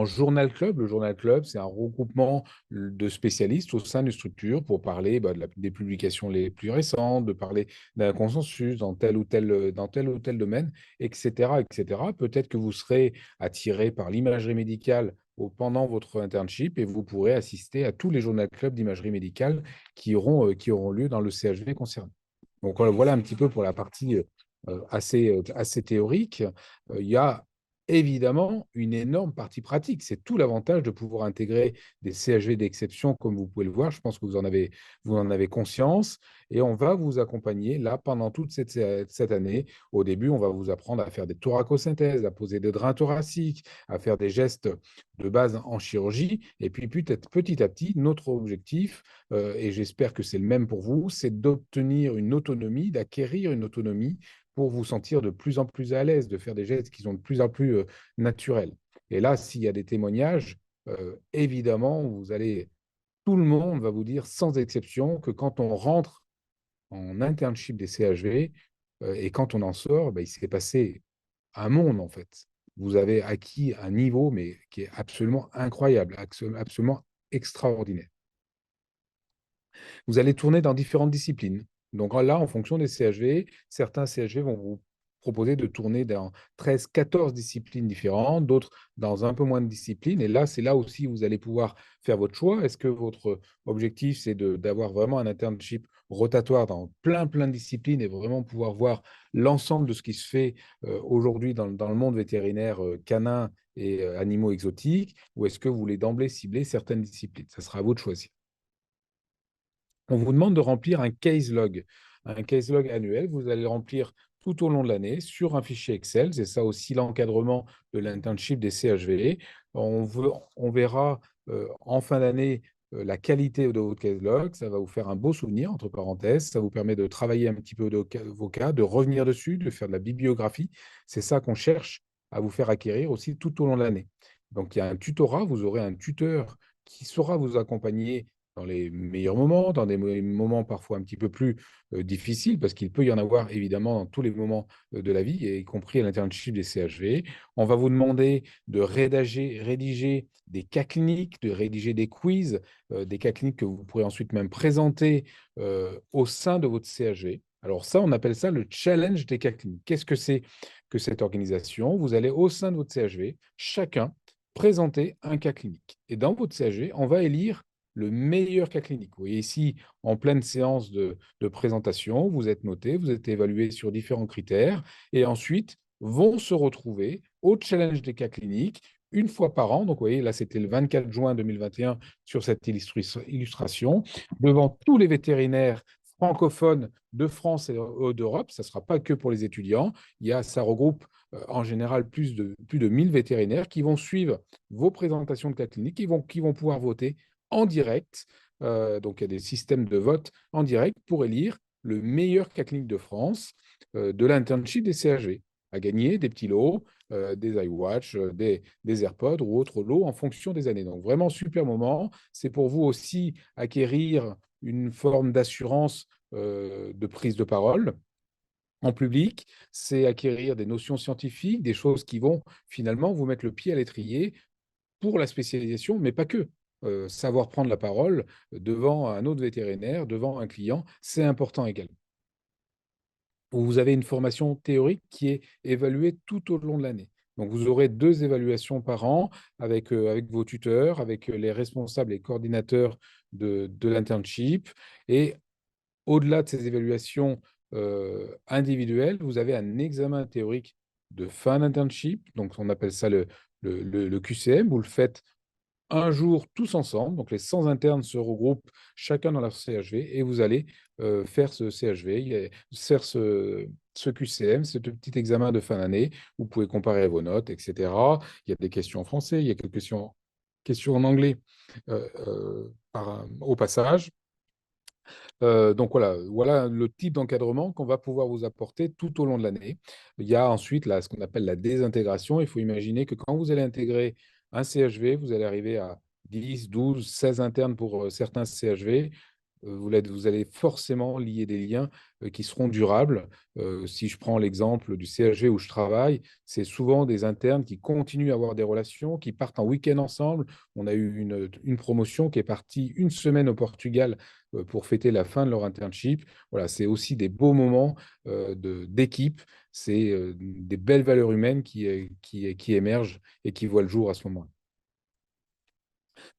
journal clubs. Le journal club, c'est un regroupement de spécialistes au sein d'une structure pour parler des publications les plus récentes, de parler d'un consensus dans dans tel ou tel domaine, etc., etc. Peut-être que vous serez attiré par l'imagerie médicale pendant votre internship et vous pourrez assister à tous les journal clubs d'imagerie médicale qui auront lieu dans le CHV concerné. Donc voilà un petit peu pour la partie assez théorique. Il y a évidemment une énorme partie pratique. C'est tout l'avantage de pouvoir intégrer des CHV d'exception, comme vous pouvez le voir. Je pense que vous en avez conscience. Et on va vous accompagner là pendant toute cette année. Au début, on va vous apprendre à faire des thoracosynthèses, à poser des drains thoraciques, à faire des gestes de base en chirurgie. Et puis peut-être petit à petit, notre objectif, et j'espère que c'est le même pour vous, c'est d'obtenir une autonomie, d'acquérir une autonomie pour vous sentir de plus en plus à l'aise, de faire des gestes qui sont de plus en plus naturels. Et là, s'il y a des témoignages, évidemment, tout le monde va vous dire sans exception que quand on rentre en internship des CHV et quand on en sort, il s'est passé un monde en fait. Vous avez acquis un niveau, mais qui est absolument incroyable, absolument extraordinaire. Vous allez tourner dans différentes disciplines. Donc là, en fonction des CHV, certains CHV vont vous proposer de tourner dans 13, 14 disciplines différentes, d'autres dans un peu moins de disciplines. Et là, c'est là aussi où vous allez pouvoir faire votre choix. Est-ce que votre objectif, c'est d'avoir vraiment un internship rotatoire dans plein de disciplines et vraiment pouvoir voir l'ensemble de ce qui se fait aujourd'hui dans le monde vétérinaire canin et animaux exotiques, ou est-ce que vous voulez d'emblée cibler certaines disciplines? Ça sera à vous de choisir. On vous demande de remplir un case log annuel. Vous allez le remplir tout au long de l'année sur un fichier Excel. C'est ça aussi l'encadrement de l'internship des CHV. On verra en fin d'année la qualité de votre case log. Ça va vous faire un beau souvenir, entre parenthèses. Ça vous permet de travailler un petit peu vos cas, de revenir dessus, de faire de la bibliographie. C'est ça qu'on cherche à vous faire acquérir aussi tout au long de l'année. Donc, il y a un tutorat. Vous aurez un tuteur qui saura vous accompagner dans les meilleurs moments, dans des moments parfois un petit peu plus difficiles, parce qu'il peut y en avoir évidemment dans tous les moments de la vie, y compris à l'internship des CHV. On va vous demander de rédiger des cas cliniques, de rédiger des quiz, des cas cliniques que vous pourrez ensuite même présenter au sein de votre CHV. Alors ça, on appelle ça le challenge des cas cliniques. Qu'est-ce que c'est que cette organisation? Vous allez au sein de votre CHV, chacun présenter un cas clinique. Et dans votre CHV, on va élire le meilleur cas clinique. Vous voyez ici, en pleine séance de présentation, vous êtes noté, vous êtes évalué sur différents critères et ensuite vont se retrouver au challenge des cas cliniques une fois par an. Donc, vous voyez, là, c'était le 24 juin 2021 sur cette illustration, devant tous les vétérinaires francophones de France et d'Europe. Ça ne sera pas que pour les étudiants. Ça regroupe en général plus de 1000 vétérinaires qui vont suivre vos présentations de cas cliniques, qui vont pouvoir voter en direct. Donc, il y a des systèmes de vote en direct pour élire le meilleur cas clinique de France de l'internship des CHV, à gagner des petits lots, des iWatch, des AirPods ou autres lots en fonction des années. Donc, vraiment, super moment. C'est pour vous aussi acquérir une forme d'assurance de prise de parole en public, c'est acquérir des notions scientifiques, des choses qui vont finalement vous mettre le pied à l'étrier pour la spécialisation, mais pas que. Savoir prendre la parole devant un autre vétérinaire, devant un client, c'est important également. Vous avez une formation théorique qui est évaluée tout au long de l'année. Donc, vous aurez 2 évaluations par an avec vos tuteurs, avec les responsables et coordinateurs de l'internship. Et au-delà de ces évaluations individuelles, vous avez un examen théorique de fin d'internship. Donc, on appelle ça le QCM. Vous le faites un jour tous ensemble. Donc, les 100 internes se regroupent chacun dans leur CHV et vous allez faire ce CHV, faire ce QCM, ce petit examen de fin d'année. Vous pouvez comparer vos notes, etc. Il y a des questions en français, il y a quelques questions en anglais au passage. Donc voilà le type d'encadrement qu'on va pouvoir vous apporter tout au long de l'année. Il y a ensuite ce qu'on appelle la désintégration. Il faut imaginer que quand vous allez intégrer un CHV, vous allez arriver à 10, 12, 16 internes pour certains CHV. Vous allez forcément lier des liens qui seront durables. Si je prends l'exemple du CHV où je travaille, c'est souvent des internes qui continuent à avoir des relations, qui partent en week-end ensemble. On a eu une promotion qui est partie une semaine au Portugal pour fêter la fin de leur internship. Voilà, c'est aussi des beaux moments d'équipe. C'est des belles valeurs humaines qui émergent et qui voient le jour à ce moment-là.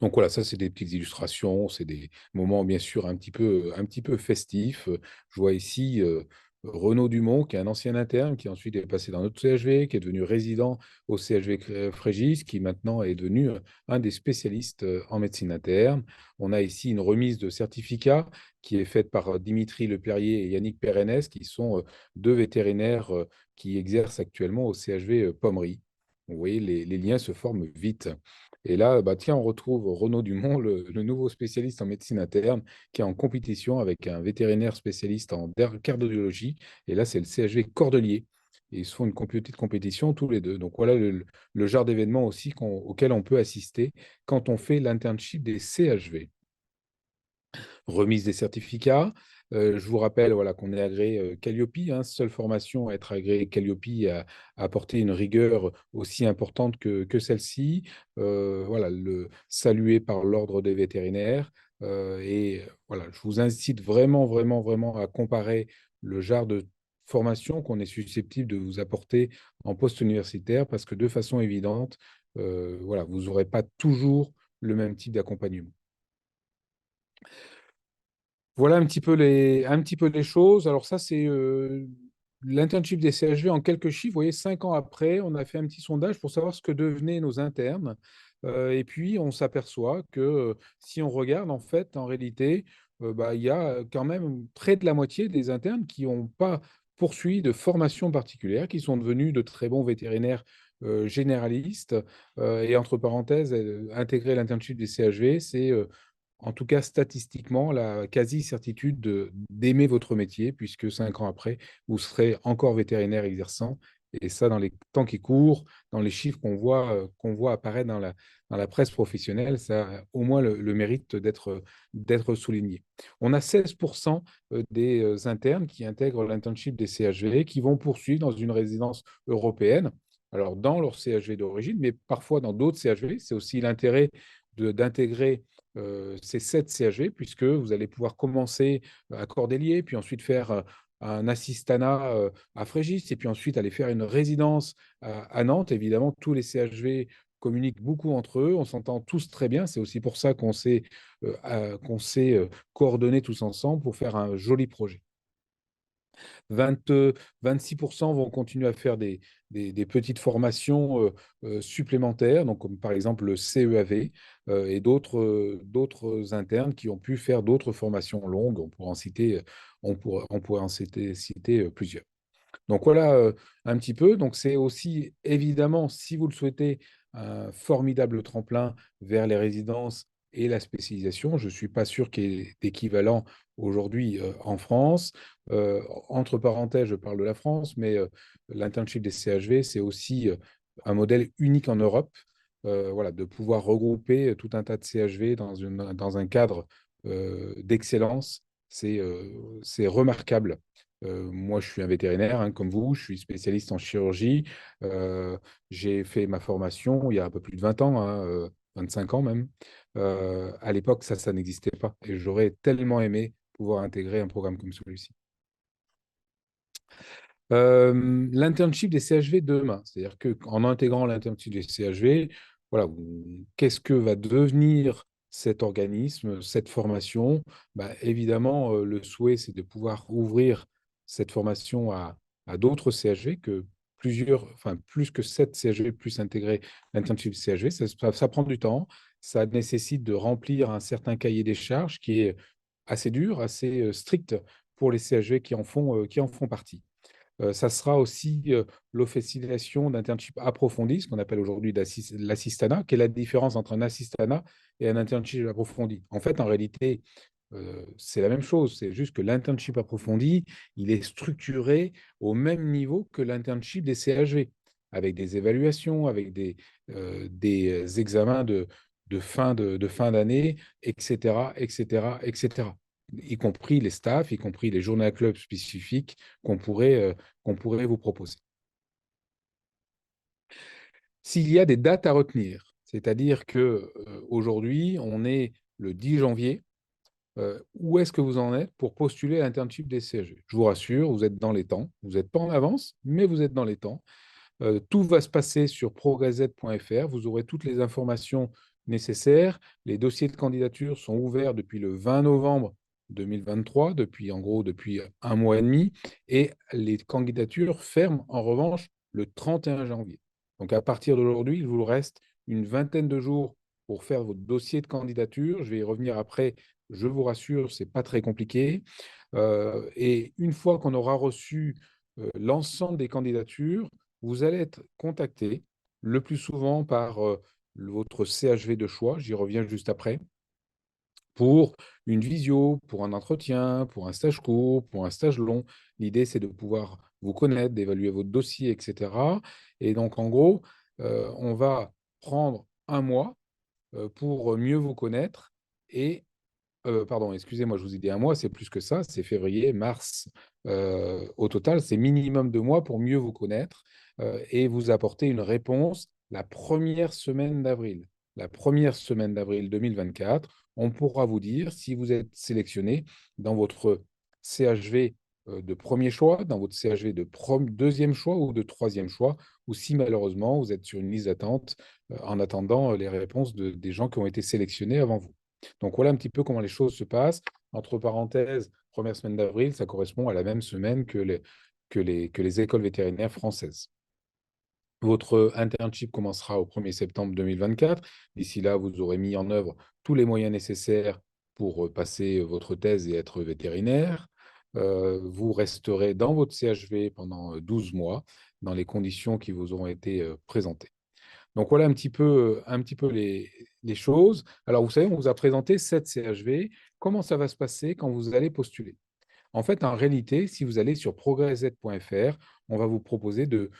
Donc voilà, ça c'est des petites illustrations, c'est des moments bien sûr un petit peu festifs. Je vois ici Renaud Dumont, qui est un ancien interne, qui ensuite est passé dans notre CHV, qui est devenu résident au CHV Frégis, qui maintenant est devenu un des spécialistes en médecine interne. On a ici une remise de certificat qui est faite par Dimitri Lepierrier et Yannick Pérennes, qui sont 2 vétérinaires qui exercent actuellement au CHV Pommery. Vous voyez, les liens se forment vite. Et là, tiens, on retrouve Renaud Dumont, le nouveau spécialiste en médecine interne, qui est en compétition avec un vétérinaire spécialiste en cardiologie. Et là, c'est le CHV Cordelier. Et ils se font une petite compétition tous les deux. Donc voilà le genre d'événement aussi auquel on peut assister quand on fait l'internship des CHV. Remise des certificats. Je vous rappelle qu'on est agréé Calliope, seule formation à être agréée Calliope à apporter une rigueur aussi importante que celle-ci. Salué par l'Ordre des vétérinaires. Et voilà, je vous incite vraiment, vraiment, vraiment à comparer le genre de formation qu'on est susceptible de vous apporter en post-universitaire parce que de façon évidente, vous n'aurez pas toujours le même type d'accompagnement. Voilà un petit peu les choses. Alors ça, c'est l'internship des CHV en quelques chiffres. Vous voyez, 5 ans après, on a fait un petit sondage pour savoir ce que devenaient nos internes. Et puis, on s'aperçoit que si on regarde, en fait, en réalité, il y a quand même près de la moitié des internes qui n'ont pas poursuivi de formation particulière, qui sont devenus de très bons vétérinaires généralistes. Et entre parenthèses, intégrer l'internship des CHV, c'est en tout cas, statistiquement, la quasi-certitude d'aimer votre métier, puisque 5 ans après, vous serez encore vétérinaire exerçant. Et ça, dans les temps qui courent, dans les chiffres qu'on voit apparaître dans la presse professionnelle, ça a au moins le mérite d'être souligné. On a 16% des internes qui intègrent l'internship des CHV, qui vont poursuivre dans une résidence européenne, alors dans leur CHV d'origine, mais parfois dans d'autres CHV. C'est aussi l'intérêt d'intégrer ces 7 CHV, puisque vous allez pouvoir commencer à Cordelier, puis ensuite faire un assistanat à Frégis, et puis ensuite aller faire une résidence à Nantes. Évidemment, tous les CHV communiquent beaucoup entre eux, on s'entend tous très bien. C'est aussi pour ça qu'on s'est coordonnés tous ensemble pour faire un joli projet. 26% vont continuer à faire des petites formations supplémentaires, donc comme par exemple le CEAV et d'autres internes qui ont pu faire d'autres formations longues. On pourrait en citer, citer plusieurs. Donc voilà un petit peu. Donc c'est aussi évidemment, si vous le souhaitez, un formidable tremplin vers les résidences et la spécialisation. Je ne suis pas sûr qu'il y ait d'équivalent aujourd'hui en France. Entre parenthèses, je parle de la France, mais l'internship des CHV, c'est aussi un modèle unique en Europe. Voilà, de pouvoir regrouper tout un tas de CHV dans un cadre d'excellence, c'est remarquable. Moi, je suis un vétérinaire, hein, comme vous, je suis spécialiste en chirurgie. J'ai fait ma formation il y a un peu plus de 20 ans, hein, 25 ans même. À l'époque, ça n'existait pas. Et j'aurais tellement aimé pouvoir intégrer un programme comme celui-ci. L'internship des CHV demain, c'est-à-dire qu'en intégrant l'internship des CHV, voilà, qu'est-ce que va devenir cet organisme, cette formation? Bah, évidemment, le souhait, c'est de pouvoir ouvrir cette formation à d'autres CHV, que plus que 7 CHV plus intégrer l'internship CHV. Ça prend du temps, ça nécessite de remplir un certain cahier des charges qui est assez dur, assez strict pour les CHV qui en font partie. Ça sera aussi l'officialisation d'internship approfondi, ce qu'on appelle aujourd'hui l'assistanat. Quelle est la différence entre un assistanat et un internship approfondi? En fait, en réalité, c'est la même chose. C'est juste que l'internship approfondi, il est structuré au même niveau que l'internship des CHV, avec des évaluations, avec des examens de fin d'année, etc., etc., etc., y compris les staffs, y compris les journées à club spécifiques qu'on pourrait vous proposer. S'il y a des dates à retenir, c'est-à-dire qu'aujourd'hui, on est le 10 janvier, où est-ce que vous en êtes pour postuler à l'internship des CHV? Je vous rassure, vous êtes dans les temps. Vous n'êtes pas en avance, mais vous êtes dans les temps. Tout va se passer sur progresset.fr. Vous aurez toutes les informations nécessaires. Les dossiers de candidature sont ouverts depuis le 20 novembre 2023, depuis un mois et demi. Et les candidatures ferment en revanche le 31 janvier. Donc à partir d'aujourd'hui, il vous reste une vingtaine de jours pour faire votre dossier de candidature. Je vais y revenir après. Je vous rassure, ce n'est pas très compliqué. Et une fois qu'on aura reçu l'ensemble des candidatures, vous allez être contacté le plus souvent par votre CHV de choix, j'y reviens juste après, pour une visio, pour un entretien, pour un stage court, pour un stage long. L'idée, c'est de pouvoir vous connaître, d'évaluer votre dossier, etc. Et donc, en gros, on va prendre un mois pour mieux vous connaître et pardon, excusez-moi, je vous ai dit un mois, c'est plus que ça, c'est février, mars. Au total, c'est minimum 2 mois pour mieux vous connaître et vous apporter une réponse la première semaine d'avril. La première semaine d'avril 2024, on pourra vous dire si vous êtes sélectionné dans votre CHV de premier choix, dans votre CHV de deuxième choix ou de troisième choix, ou si malheureusement vous êtes sur une liste d'attente en attendant les réponses des gens qui ont été sélectionnés avant vous. Donc voilà un petit peu comment les choses se passent. Entre parenthèses, première semaine d'avril, ça correspond à la même semaine que les écoles vétérinaires françaises. Votre internship commencera au 1er septembre 2024. D'ici là, vous aurez mis en œuvre tous les moyens nécessaires pour passer votre thèse et être vétérinaire. Vous resterez dans votre CHV pendant 12 mois, dans les conditions qui vous auront été présentées. Donc voilà un petit peu les choses. Alors vous savez, on vous a présenté 7 CHV. Comment ça va se passer quand vous allez postuler? En fait, en réalité, si vous allez sur progresset.fr, on va vous proposer de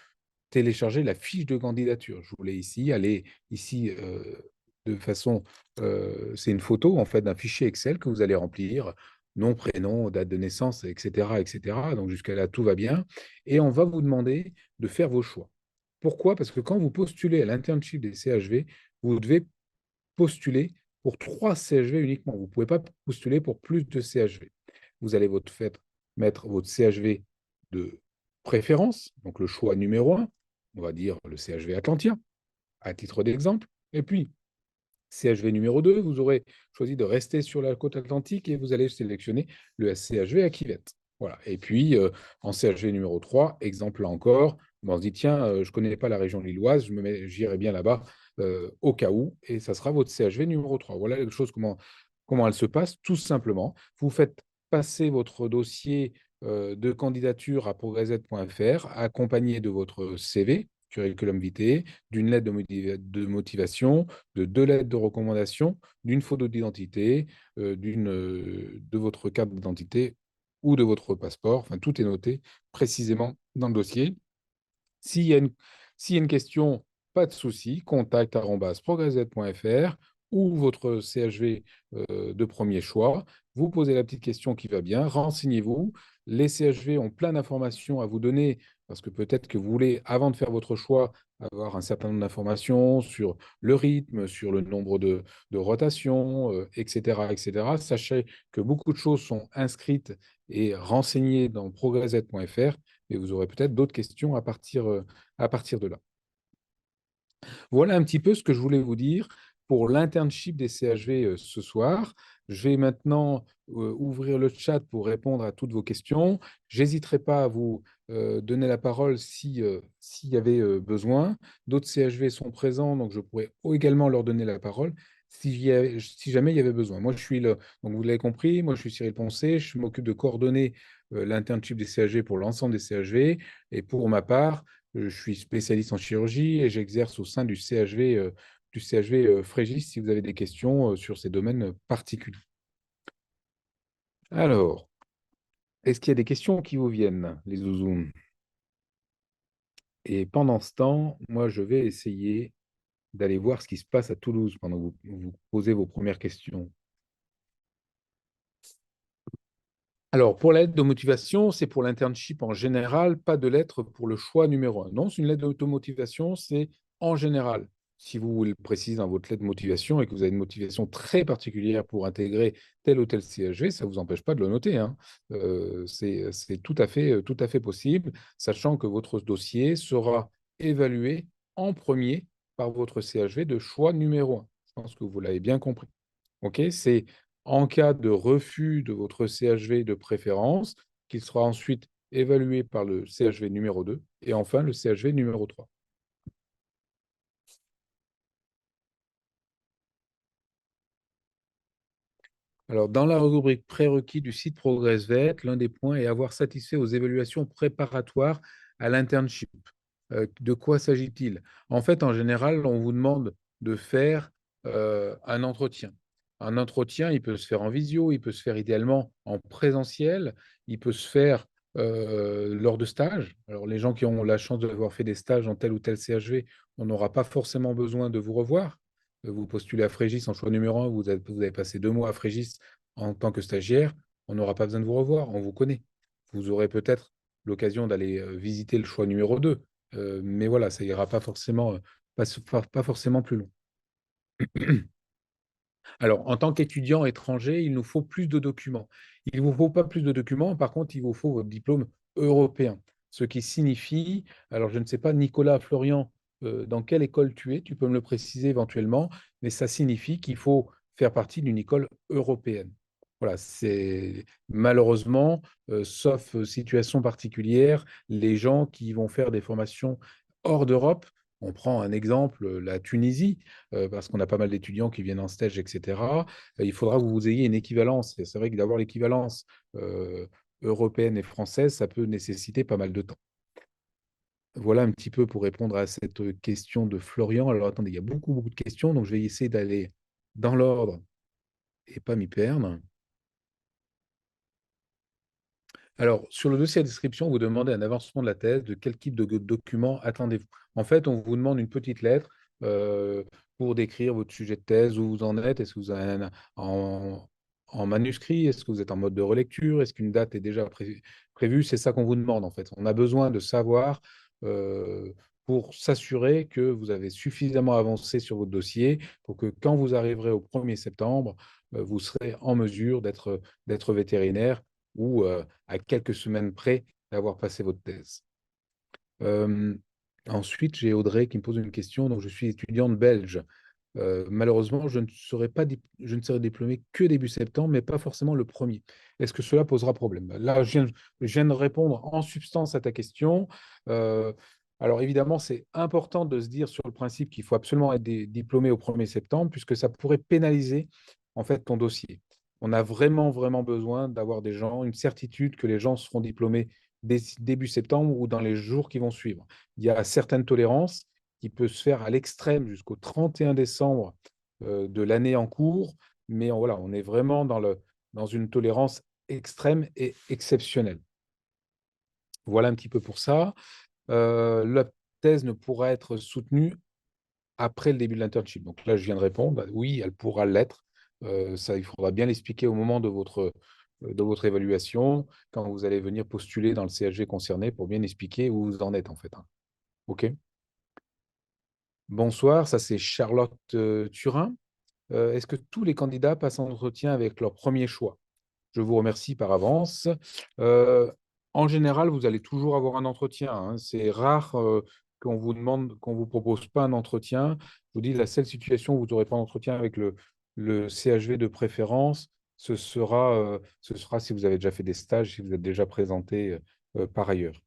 télécharger la fiche de candidature. Je voulais aller ici de façon, c'est une photo en fait d'un fichier Excel que vous allez remplir, nom, prénom, date de naissance, etc., etc. Donc jusqu'à là, tout va bien. Et on va vous demander de faire vos choix. Pourquoi? Parce que quand vous postulez à l'internship des CHV, vous devez postuler pour 3 CHV uniquement. Vous ne pouvez pas postuler pour plus de CHV. Vous allez mettre votre CHV de préférence, donc le choix numéro 1, on va dire le CHV Atlantia, à titre d'exemple. Et puis, CHV numéro 2, vous aurez choisi de rester sur la côte atlantique et vous allez sélectionner le CHV Aquivette. Voilà. Et puis, en CHV numéro 3, exemple là encore, on se dit, tiens, je ne connais pas la région lilloise, j'irai bien là-bas au cas où, et ça sera votre CHV numéro 3. Voilà les choses, comment elle se passe, tout simplement. Vous faites passer votre dossier de candidature à progresset.fr, accompagné de votre CV, curriculum vitae, d'une lettre de motivation, de 2 lettres de recommandation, d'une photo d'identité, de votre carte d'identité ou de votre passeport. Enfin, tout est noté précisément dans le dossier. S'il y a une question, pas de souci, contact@progresset.fr ou votre CHV de premier choix. Vous posez la petite question qui va bien, renseignez-vous. Les CHV ont plein d'informations à vous donner parce que peut-être que vous voulez, avant de faire votre choix, avoir un certain nombre d'informations sur le rythme, sur le nombre de rotations, etc., etc. Sachez que beaucoup de choses sont inscrites et renseignées dans progresset.fr, mais vous aurez peut-être d'autres questions à partir de là. Voilà un petit peu ce que je voulais vous dire pour l'internship des CHV ce soir. Je vais maintenant ouvrir le chat pour répondre à toutes vos questions. J'hésiterai pas à vous donner la parole s'il y avait besoin. D'autres CHV sont présents, donc je pourrais également leur donner la parole si jamais il y avait besoin. Moi, donc vous l'avez compris, moi je suis Cyril Poncé, je m'occupe de coordonner l'internship des CHV pour l'ensemble des CHV. Et pour ma part, je suis spécialiste en chirurgie et j'exerce au sein du CHV, Frégis si vous avez des questions sur ces domaines particuliers. Alors, est-ce qu'il y a des questions qui vous viennent, les zouzous? Et pendant ce temps, moi, je vais essayer d'aller voir ce qui se passe à Toulouse pendant que vous posez vos premières questions. Alors, pour la lettre de motivation, c'est pour l'internship en général, pas de lettre pour le choix numéro 1. Non, c'est une lettre de motivation, c'est en général. Si vous le précisez dans votre lettre de motivation et que vous avez une motivation très particulière pour intégrer tel ou tel CHV, ça ne vous empêche pas de le noter, hein. C'est tout à fait possible, sachant que votre dossier sera évalué en premier par votre CHV de choix numéro 1. Je pense que vous l'avez bien compris. OK, c'est en cas de refus de votre CHV de préférence, qu'il sera ensuite évalué par le CHV numéro 2 et enfin le CHV numéro 3. Alors, dans la rubrique prérequis du site ProgressVet, l'un des points est avoir satisfait aux évaluations préparatoires à l'internship. De quoi s'agit-il? En fait, en général, on vous demande de faire un entretien. Un entretien, il peut se faire en visio, il peut se faire idéalement en présentiel, il peut se faire lors de stages. Alors, les gens qui ont la chance d'avoir fait des stages dans tel ou tel CHV, on n'aura pas forcément besoin de vous revoir. Vous postulez à Frégis en choix numéro 1, vous avez passé 2 mois à Frégis en tant que stagiaire, on n'aura pas besoin de vous revoir, on vous connaît. Vous aurez peut-être l'occasion d'aller visiter le choix numéro 2, mais voilà, ça ira pas forcément plus loin. Alors, en tant qu'étudiant étranger, il nous faut plus de documents. Il ne vous faut pas plus de documents, par contre, il vous faut votre diplôme européen. Ce qui signifie, alors je ne sais pas, Nicolas, Florian, dans quelle école tu es, tu peux me le préciser éventuellement, mais ça signifie qu'il faut faire partie d'une école européenne. Voilà, c'est malheureusement, sauf situation particulière, les gens qui vont faire des formations hors d'Europe. On prend un exemple, la Tunisie, parce qu'on a pas mal d'étudiants qui viennent en stage, etc. Il faudra que vous ayez une équivalence. Et c'est vrai que d'avoir l'équivalence européenne et française, ça peut nécessiter pas mal de temps. Voilà un petit peu pour répondre à cette question de Florian. Alors attendez, il y a beaucoup de questions, donc je vais essayer d'aller dans l'ordre et pas m'y perdre. Alors, sur le dossier à description, vous demandez un avancement de la thèse. De quel type de document attendez-vous? En fait, on vous demande une petite lettre pour décrire votre sujet de thèse, où vous en êtes. Est-ce que vous avez en manuscrit? Est-ce que vous êtes en mode de relecture? Est-ce qu'une date est déjà prévue? C'est ça qu'on vous demande, en fait. On a besoin de savoir pour s'assurer que vous avez suffisamment avancé sur votre dossier pour que quand vous arriverez au 1er septembre, vous serez en mesure d'être vétérinaire ou à quelques semaines près d'avoir passé votre thèse. Ensuite, j'ai Audrey qui me pose une question. Donc, je suis étudiante belge. Malheureusement, je ne serai diplômé que début septembre, mais pas forcément le premier. Est-ce que cela posera problème? Là, je viens de répondre en substance à ta question. Euh, alors évidemment, c'est important de se dire sur le principe qu'il faut absolument être diplômé au 1er septembre, puisque ça pourrait pénaliser en fait ton dossier. On a vraiment, vraiment besoin d'avoir des gens, une certitude que les gens seront diplômés début septembre ou dans les jours qui vont suivre. Il y a certaines tolérances qui peut se faire à l'extrême jusqu'au 31 décembre de l'année en cours, mais voilà, on est vraiment dans une tolérance extrême et exceptionnelle. Voilà un petit peu pour ça. La thèse ne pourra être soutenue après le début de l'internship. Donc là, je viens de répondre, bah oui, elle pourra l'être. Ça, il faudra bien l'expliquer au moment de votre évaluation, quand vous allez venir postuler dans le CHG concerné pour bien expliquer où vous en êtes en fait. Hein. OK? Bonsoir, ça c'est Charlotte Turin. Est-ce que tous les candidats passent en entretien avec leur premier choix? Je vous remercie par avance. En général, vous allez toujours avoir un entretien. Hein. C'est rare qu'on vous demande, qu'on vous propose pas un entretien. Je vous dis, la seule situation où vous n'aurez pas d'entretien avec le CHV de préférence, ce sera si vous avez déjà fait des stages, si vous êtes déjà présenté par ailleurs.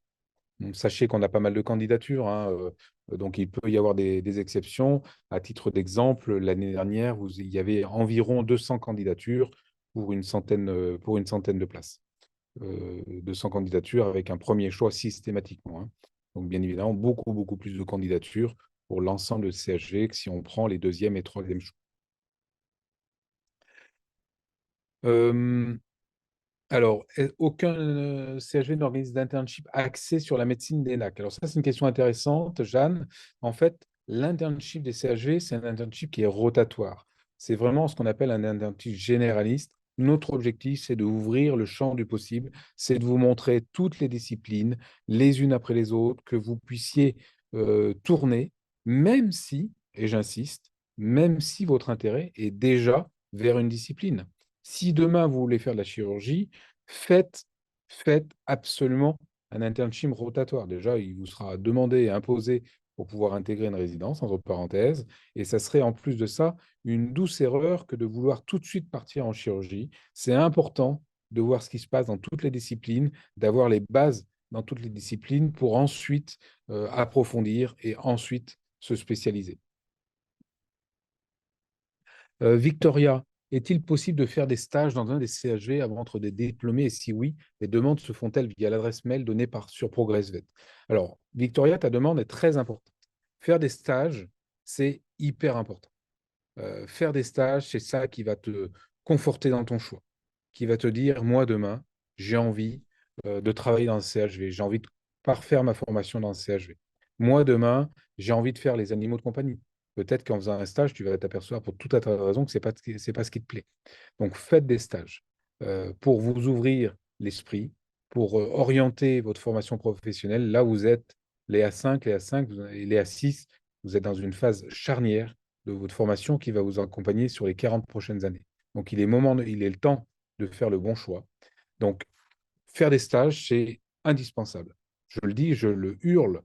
Donc, sachez qu'on a pas mal de candidatures, hein, donc il peut y avoir des exceptions. À titre d'exemple, l'année dernière, il y avait environ 200 candidatures pour une centaine de places. 200 candidatures avec un premier choix systématiquement. Hein. Donc, bien évidemment, beaucoup, beaucoup plus de candidatures pour l'ensemble de CHG que si on prend les deuxième et troisième choix. Alors, aucun CHV n'organise d'internship axé sur la médecine des NAC. Alors ça, c'est une question intéressante, Jeanne. En fait, l'internship des CHV, c'est un internship qui est rotatoire. C'est vraiment ce qu'on appelle un internship généraliste. Notre objectif, c'est d'ouvrir le champ du possible, c'est de vous montrer toutes les disciplines, les unes après les autres, que vous puissiez tourner, même si, et j'insiste, même si votre intérêt est déjà vers une discipline. Si demain, vous voulez faire de la chirurgie, faites absolument un internship rotatoire. Déjà, il vous sera demandé et imposé pour pouvoir intégrer une résidence, entre parenthèses, et ça serait en plus de ça une douce erreur que de vouloir tout de suite partir en chirurgie. C'est important de voir ce qui se passe dans toutes les disciplines, d'avoir les bases dans toutes les disciplines pour ensuite approfondir et ensuite se spécialiser. Victoria, est-il possible de faire des stages dans un des CHV avant d'être diplômé? Et si oui, les demandes se font-elles via l'adresse mail donnée sur ProgressVet? Alors, Victoria, ta demande est très importante. Faire des stages, c'est hyper important. Faire des stages, c'est ça qui va te conforter dans ton choix, qui va te dire, moi, demain, j'ai envie de travailler dans le CHV, j'ai envie de parfaire ma formation dans le CHV. Moi, demain, j'ai envie de faire les animaux de compagnie. Peut-être qu'en faisant un stage, tu vas t'apercevoir pour tout un tas de raisons que ce n'est pas ce qui te plaît. Donc, faites des stages pour vous ouvrir l'esprit, pour orienter votre formation professionnelle. Là, vous êtes les A5, et les A6, vous êtes dans une phase charnière de votre formation qui va vous accompagner sur les 40 prochaines années. Donc, il est le temps de faire le bon choix. Donc, faire des stages, c'est indispensable. Je le dis, je le hurle,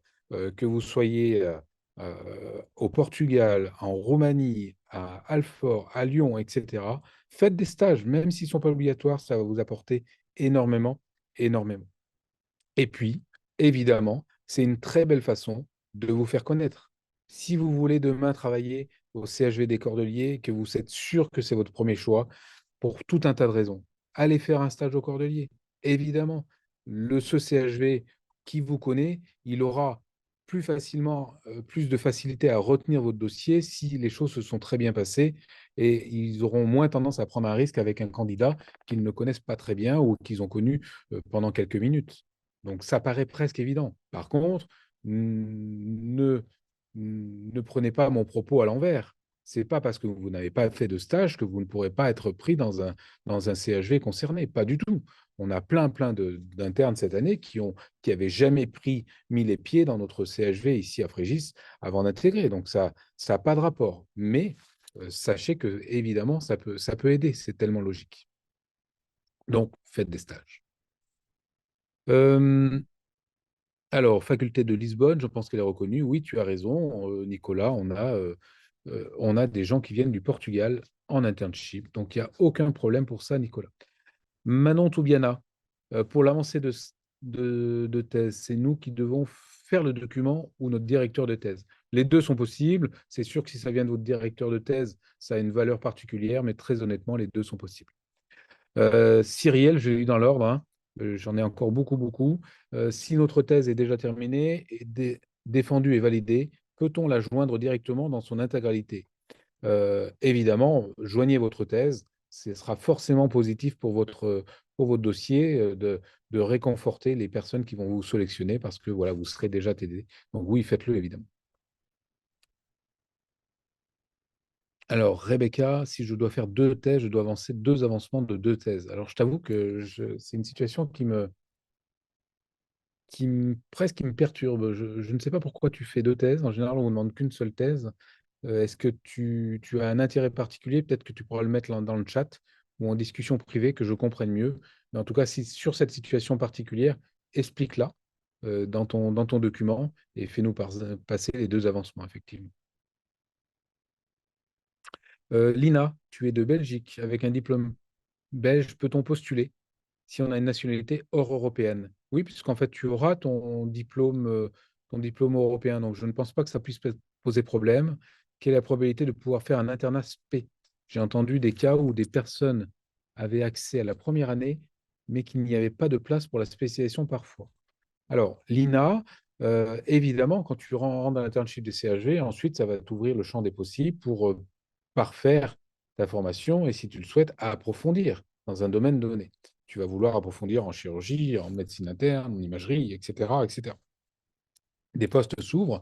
que vous soyez au Portugal, en Roumanie, à Alfort, à Lyon, etc. Faites des stages, même s'ils ne sont pas obligatoires, ça va vous apporter énormément, énormément. Et puis, évidemment, c'est une très belle façon de vous faire connaître. Si vous voulez demain travailler au CHV des Cordeliers, que vous êtes sûr que c'est votre premier choix, pour tout un tas de raisons, allez faire un stage au Cordelier. Évidemment, ce CHV qui vous connaît, il aura plus facilement, plus de facilité à retenir votre dossier si les choses se sont très bien passées et ils auront moins tendance à prendre un risque avec un candidat qu'ils ne connaissent pas très bien ou qu'ils ont connu pendant quelques minutes. Donc, ça paraît presque évident. Par contre, ne prenez pas mon propos à l'envers. Ce n'est pas parce que vous n'avez pas fait de stage que vous ne pourrez pas être pris dans un CHV concerné. Pas du tout. On a plein d'internes cette année qui n'avaient jamais mis les pieds dans notre CHV ici à Frégis avant d'intégrer. Donc, ça n'a pas de rapport. Mais sachez que, évidemment, ça peut aider. C'est tellement logique. Donc, faites des stages. Alors, faculté de Lisbonne, je pense qu'elle est reconnue. Oui, tu as raison, Nicolas. On a on a des gens qui viennent du Portugal en internship. Donc, il n'y a aucun problème pour ça, Nicolas. Manon Toubiana, pour l'avancée de thèse, c'est nous qui devons faire le document ou notre directeur de thèse. Les deux sont possibles. C'est sûr que si ça vient de votre directeur de thèse, ça a une valeur particulière, mais très honnêtement, les deux sont possibles. Cyrielle, je l'ai lu dans l'ordre, hein. J'en ai encore beaucoup, beaucoup. Si notre thèse est déjà terminée et défendue et validée, peut-on la joindre directement dans son intégralité? Évidemment, joignez votre thèse. Ce sera forcément positif pour votre dossier de réconforter les personnes qui vont vous sélectionner parce que voilà, vous serez déjà TD. Donc oui, faites-le évidemment. Alors, Rebecca, si je dois faire 2 thèses, je dois avancer 2 avancements de 2 thèses. Alors, je t'avoue que c'est une situation presque qui me perturbe. Je ne sais pas pourquoi tu fais 2 thèses. En général, on ne demande qu'une seule thèse. Est-ce que tu as un intérêt particulier? Peut-être que tu pourras le mettre dans le chat ou en discussion privée, que je comprenne mieux. Mais en tout cas, si sur cette situation particulière, explique-la dans ton document et fais-nous passer les 2 avancements, effectivement. Lina, tu es de Belgique. Avec un diplôme belge, peut-on postuler si on a une nationalité hors européenne? Oui, puisqu'en fait, tu auras ton diplôme européen. Donc, je ne pense pas que ça puisse poser problème. Quelle est la probabilité de pouvoir faire un internat SP? J'ai entendu des cas où des personnes avaient accès à la première année, mais qu'il n'y avait pas de place pour la spécialisation parfois. Alors, l'INA, évidemment, quand tu rentres dans l'internship des CHV, ensuite, ça va t'ouvrir le champ des possibles pour parfaire ta formation et, si tu le souhaites, approfondir dans un domaine donné. Tu vas vouloir approfondir en chirurgie, en médecine interne, en imagerie, etc., etc. Des postes s'ouvrent.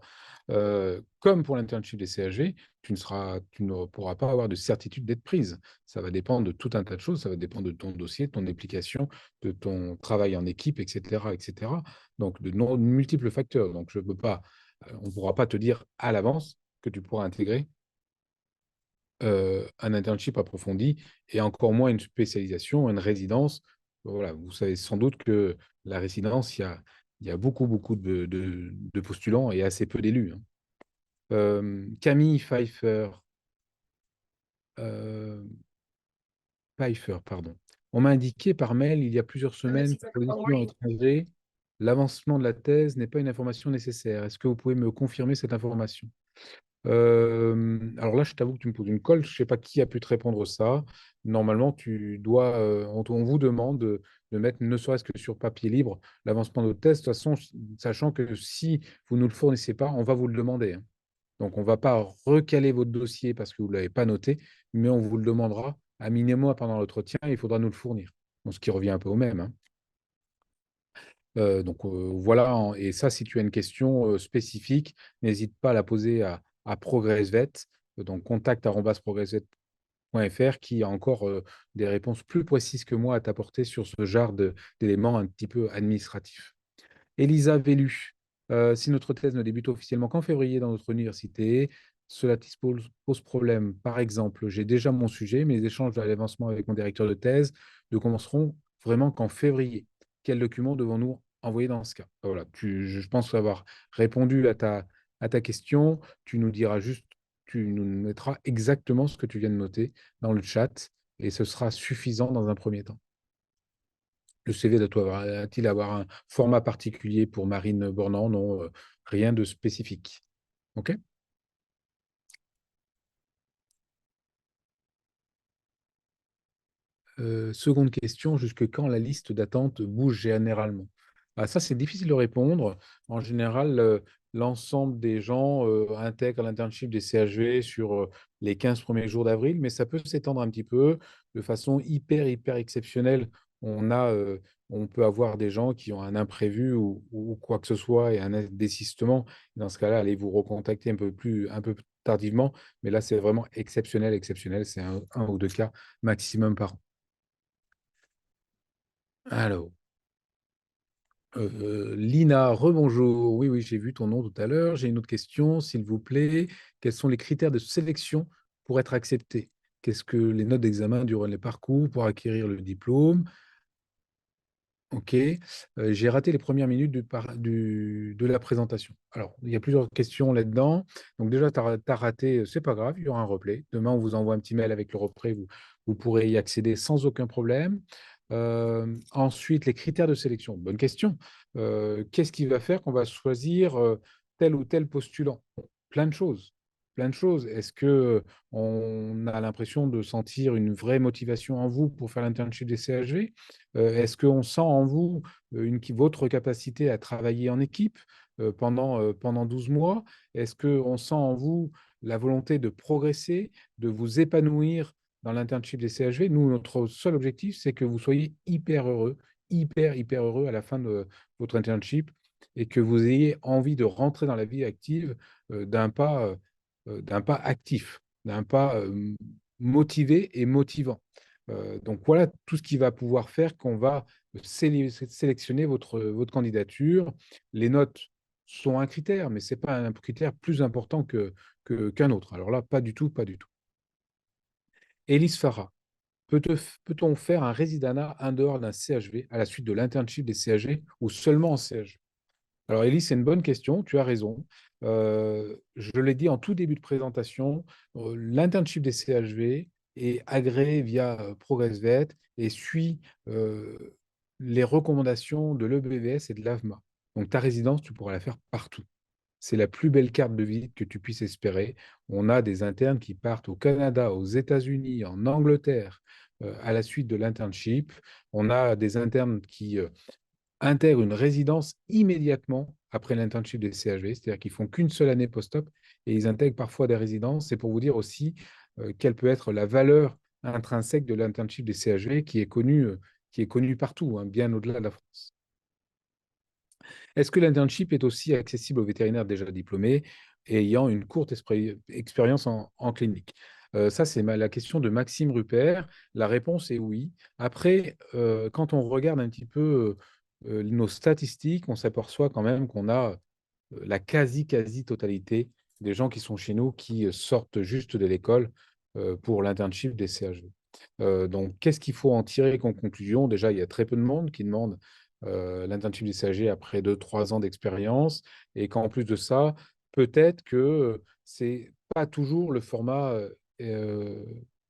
Comme pour l'internship des CHV, tu ne pourras pas avoir de certitude d'être prise. Ça va dépendre de tout un tas de choses. Ça va dépendre de ton dossier, de ton implication, de ton travail en équipe, etc., etc. Donc, de multiples facteurs. Donc, on ne pourra pas te dire à l'avance que tu pourras intégrer un internship approfondi et encore moins une spécialisation, une résidence. Voilà, vous savez sans doute que la résidence, il y a beaucoup, beaucoup de postulants et assez peu d'élus, hein. Camille Pfeiffer, pardon. On m'a indiqué par mail il y a plusieurs semaines que pour les étudiants étrangers, l'avancement de la thèse n'est pas une information nécessaire. Est-ce que vous pouvez me confirmer cette information? Alors là, je t'avoue que tu me poses une colle. Je ne sais pas qui a pu te répondre ça. Normalement, on vous demande de mettre, ne serait-ce que sur papier libre, l'avancement de votre thèse. De toute façon, sachant que si vous ne nous le fournissez pas, on va vous le demander, hein. Donc, on ne va pas recaler votre dossier parce que vous ne l'avez pas noté, mais on vous le demandera à minima pendant l'entretien. Il faudra nous le fournir. Donc, ce qui revient un peu au même, hein. Voilà, et ça, si tu as une question spécifique, n'hésite pas à la poser à ProgressVet, donc contact@progressvet.fr, qui a encore des réponses plus précises que moi à t'apporter sur ce genre d'éléments un petit peu administratifs. Elisa Vellu, si notre thèse ne débute officiellement qu'en février dans notre université, cela pose problème. Par exemple, j'ai déjà mon sujet, mais les échanges de l'avancement avec mon directeur de thèse ne commenceront vraiment qu'en février. Quel document devons-nous envoyer dans ce cas? Voilà, je pense avoir répondu à ta question. Tu nous diras juste, tu nous mettras exactement ce que tu viens de noter dans le chat et ce sera suffisant dans un premier temps. Le CV doit-il avoir un format particulier pour Marine Bornand? Non, rien de spécifique. OK? Seconde question, jusque quand la liste d'attente bouge généralement? Ça, c'est difficile de répondre. En général, l'ensemble des gens intègrent l'internship des CHV sur les 15 premiers jours d'avril, mais ça peut s'étendre un petit peu de façon hyper, hyper exceptionnelle. On peut avoir des gens qui ont un imprévu ou quoi que ce soit et un désistement. Dans ce cas-là, allez vous recontacter un peu tardivement, mais là, c'est vraiment exceptionnel, exceptionnel. C'est un ou 2 cas maximum par an. Alors, Lina, rebonjour. Oui, oui, j'ai vu ton nom tout à l'heure. J'ai une autre question, s'il vous plaît. Quels sont les critères de sélection pour être accepté? Qu'est-ce que les notes d'examen durant les parcours pour acquérir le diplôme? Ok, j'ai raté les premières minutes de la présentation. Alors, il y a plusieurs questions là-dedans. Donc déjà, tu as raté, c'est pas grave, il y aura un replay. Demain, on vous envoie un petit mail avec le replay, vous pourrez y accéder sans aucun problème. Ensuite, les critères de sélection. Bonne question. Qu'est-ce qui va faire qu'on va choisir tel ou tel postulant? Plein de choses. Plein de choses. Est-ce que on a l'impression de sentir une vraie motivation en vous pour faire l'internship des CHV? Est-ce qu'on sent en vous votre capacité à travailler en équipe pendant 12 mois? Est-ce qu'on sent en vous la volonté de progresser, de vous épanouir dans l'internship des CHV? Nous, notre seul objectif, c'est que vous soyez hyper heureux, hyper heureux à la fin de votre internship et que vous ayez envie de rentrer dans la vie active d'un pas actif, d'un pas motivé et motivant. Donc voilà tout ce qui va pouvoir faire qu'on va sélectionner votre candidature. Les notes sont un critère, mais ce n'est pas un critère plus important qu'un autre. Alors là, pas du tout, pas du tout. Élise Farah, peut-on faire un résidanat en dehors d'un CHV à la suite de l'internship des CHV ou seulement en CHV? Alors, Ellie, c'est une bonne question, tu as raison. Je l'ai dit en tout début de présentation, l'internship des CHV est agréé via ProgressVet et suit les recommandations de l'EBVS et de l'AVMA. Donc, ta résidence, tu pourras la faire partout. C'est la plus belle carte de visite que tu puisses espérer. On a des internes qui partent au Canada, aux États-Unis, en Angleterre, à la suite de l'internship. On a des internes qui intègrent une résidence immédiatement après l'internship des CHV, c'est-à-dire qu'ils font qu'une seule année post-op et ils intègrent parfois des résidences. C'est pour vous dire aussi quelle peut être la valeur intrinsèque de l'internship des CHV qui est connue partout, hein, bien au-delà de la France. Est-ce que l'internship est aussi accessible aux vétérinaires déjà diplômés et ayant une courte expérience en clinique? Ça, c'est la question de Maxime Rupert. La réponse est oui. Après, quand on regarde un petit peu nos statistiques, on s'aperçoit quand même qu'on a la quasi-totalité des gens qui sont chez nous qui sortent juste de l'école pour l'internship des CHV. Donc, qu'est-ce qu'il faut en tirer comme conclusion? Déjà, il y a très peu de monde qui demande l'internship des CHG après 2-3 ans d'expérience et qu'en plus de ça, peut-être que c'est pas toujours le format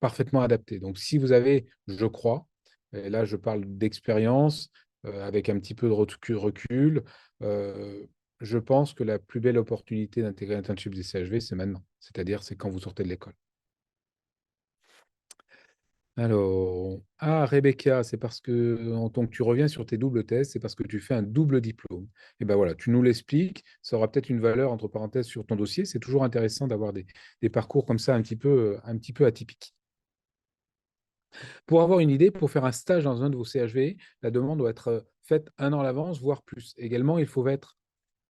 parfaitement adapté. Donc, si vous avez, je crois, et là je parle d'expérience avec un petit peu de recul, je pense que la plus belle opportunité d'intégrer l'internship des CHV, c'est maintenant. C'est-à-dire, c'est quand vous sortez de l'école. Alors, Rebecca, c'est parce que donc, tu reviens sur tes doubles thèses, c'est parce que tu fais un double diplôme. Et ben voilà, tu nous l'expliques, ça aura peut-être une valeur entre parenthèses sur ton dossier. C'est toujours intéressant d'avoir des parcours comme ça un petit peu atypiques. Pour avoir une idée, pour faire un stage dans un de vos CHV, la demande doit être faite 1 an à l'avance, voire plus. Également, il faut être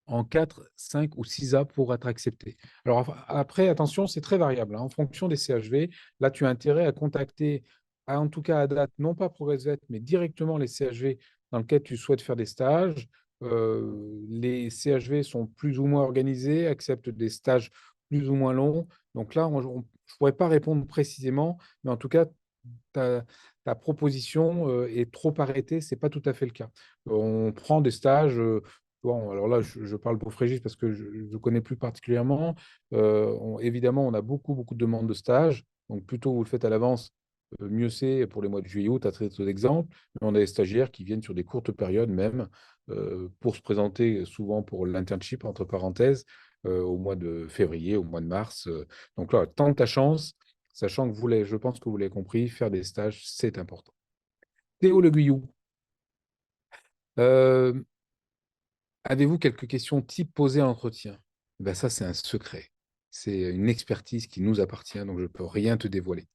en 4, 5 ou 6A pour être accepté. Alors après, attention, c'est très variable, hein, en fonction des CHV. Là, tu as intérêt à contacter, en tout cas à date, non pas ProgressVet, mais directement les CHV dans lesquels tu souhaites faire des stages. Les CHV sont plus ou moins organisés, acceptent des stages plus ou moins longs. Donc là, je ne pourrais pas répondre précisément, mais en tout cas, ta proposition est trop arrêtée, ce n'est pas tout à fait le cas. On prend des stages. Bon, alors là, je parle pour Frégis parce que je ne connais plus particulièrement. Évidemment, on a beaucoup de demandes de stages. Donc, plus tôt vous le faites à l'avance, mieux c'est pour les mois de juillet, août, à titre d'exemple. Mais on a des stagiaires qui viennent sur des courtes périodes même pour se présenter souvent pour l'internship, entre parenthèses, au mois de février, au mois de mars. Donc là, tente ta chance, sachant que je pense que vous l'avez compris, faire des stages, c'est important. Théo Le Guyou. Avez-vous quelques questions type posées en entretien? Ben ça, c'est un secret. C'est une expertise qui nous appartient, donc je ne peux rien te dévoiler.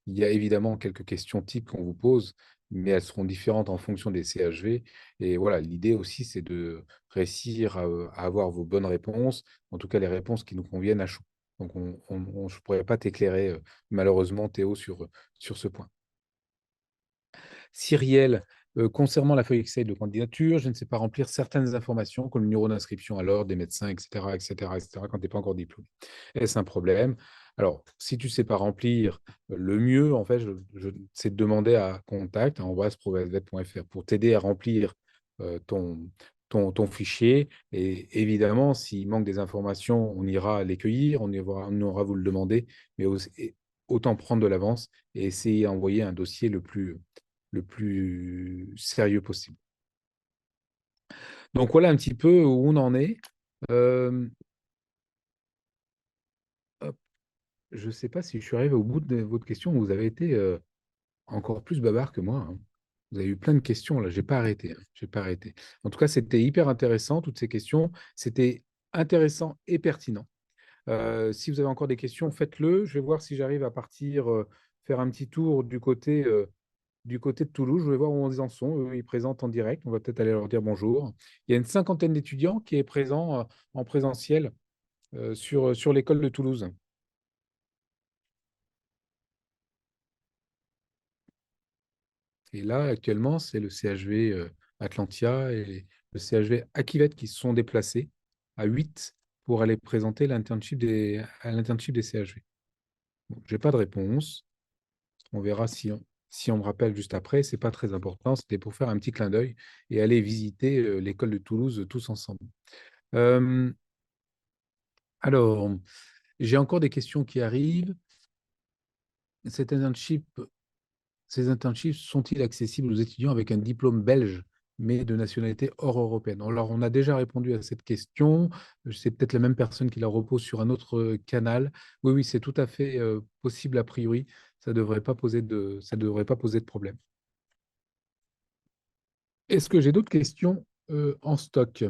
Il y a évidemment quelques questions types qu'on vous pose, mais elles seront différentes en fonction des CHV. Et voilà, l'idée aussi, c'est de réussir à avoir vos bonnes réponses, en tout cas les réponses qui nous conviennent à chaud. Donc, je ne pourrais pas t'éclairer, malheureusement, Théo, sur ce point. Cyrielle, concernant la feuille Excel de candidature, je ne sais pas remplir certaines informations comme le numéro d'inscription à l'ordre des médecins, etc., quand tu n'es pas encore diplômé. Est-ce un problème? Alors, si tu ne sais pas remplir, le mieux, en fait, c'est de demander à contact@progressvet.fr pour t'aider à remplir ton fichier. Et évidemment, s'il manque des informations, on ira les cueillir, on ira vous le demander, mais autant prendre de l'avance et essayer d'envoyer un dossier le plus sérieux possible. Donc voilà un petit peu où on en est. Je ne sais pas si je suis arrivé au bout de votre question. Vous avez été encore plus bavard que moi, hein. Vous avez eu plein de questions, là. Je n'ai pas arrêté, hein. J'ai pas arrêté. En tout cas, c'était hyper intéressant, toutes ces questions. C'était intéressant et pertinent. Si vous avez encore des questions, faites-le. Je vais voir si j'arrive à partir faire un petit tour du côté de Toulouse. Je vais voir où ils en sont. Eux, ils présentent en direct. On va peut-être aller leur dire bonjour. Il y a une cinquantaine d'étudiants qui est présent en présentiel sur l'école de Toulouse. Et là, actuellement, c'est le CHV Atlantia et le CHV Akivet qui se sont déplacés à 8 pour aller présenter à l'internship des CHV. Bon, je n'ai pas de réponse. On verra si on me rappelle juste après. Ce n'est pas très important. C'était pour faire un petit clin d'œil et aller visiter l'école de Toulouse tous ensemble. Alors, j'ai encore des questions qui arrivent. Ces internships sont-ils accessibles aux étudiants avec un diplôme belge, mais de nationalité hors européenne? Alors, on a déjà répondu à cette question. C'est peut-être la même personne qui la repose sur un autre canal. Oui, oui, c'est tout à fait possible a priori. Ça ne devrait pas poser de problème. Est-ce que j'ai d'autres questions en stock?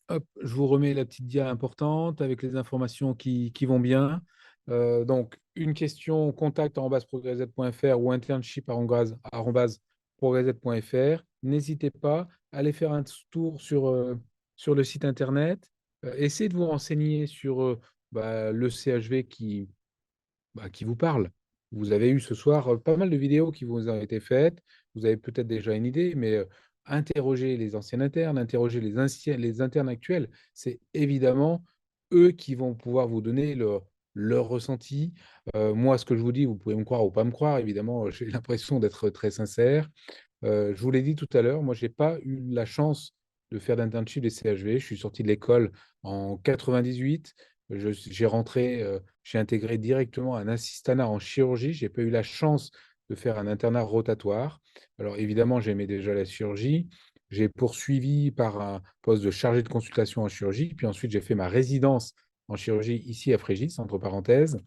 Hop, je vous remets la petite dia importante avec les informations qui vont bien. Donc, une question, contact@progresset.fr ou internship@progresset.fr. N'hésitez pas à aller faire un tour sur le site internet. Essayez de vous renseigner sur le CHV qui vous parle. Vous avez eu ce soir pas mal de vidéos qui vous ont été faites. Vous avez peut-être déjà une idée, mais interrogez les anciens internes, interrogez les internes actuels. C'est évidemment eux qui vont pouvoir vous donner leur ressenti. Moi, ce que je vous dis, vous pouvez me croire ou pas me croire. Évidemment, j'ai l'impression d'être très sincère. Je vous l'ai dit tout à l'heure, moi, je n'ai pas eu la chance de faire d'internship des CHV. Je suis sorti de l'école en 98. J'ai intégré directement un assistanat en chirurgie. Je n'ai pas eu la chance de faire un internat rotatoire. Alors évidemment, j'aimais déjà la chirurgie. J'ai poursuivi par un poste de chargé de consultation en chirurgie. Puis ensuite, j'ai fait ma résidence en chirurgie ici à Frégis, entre parenthèses.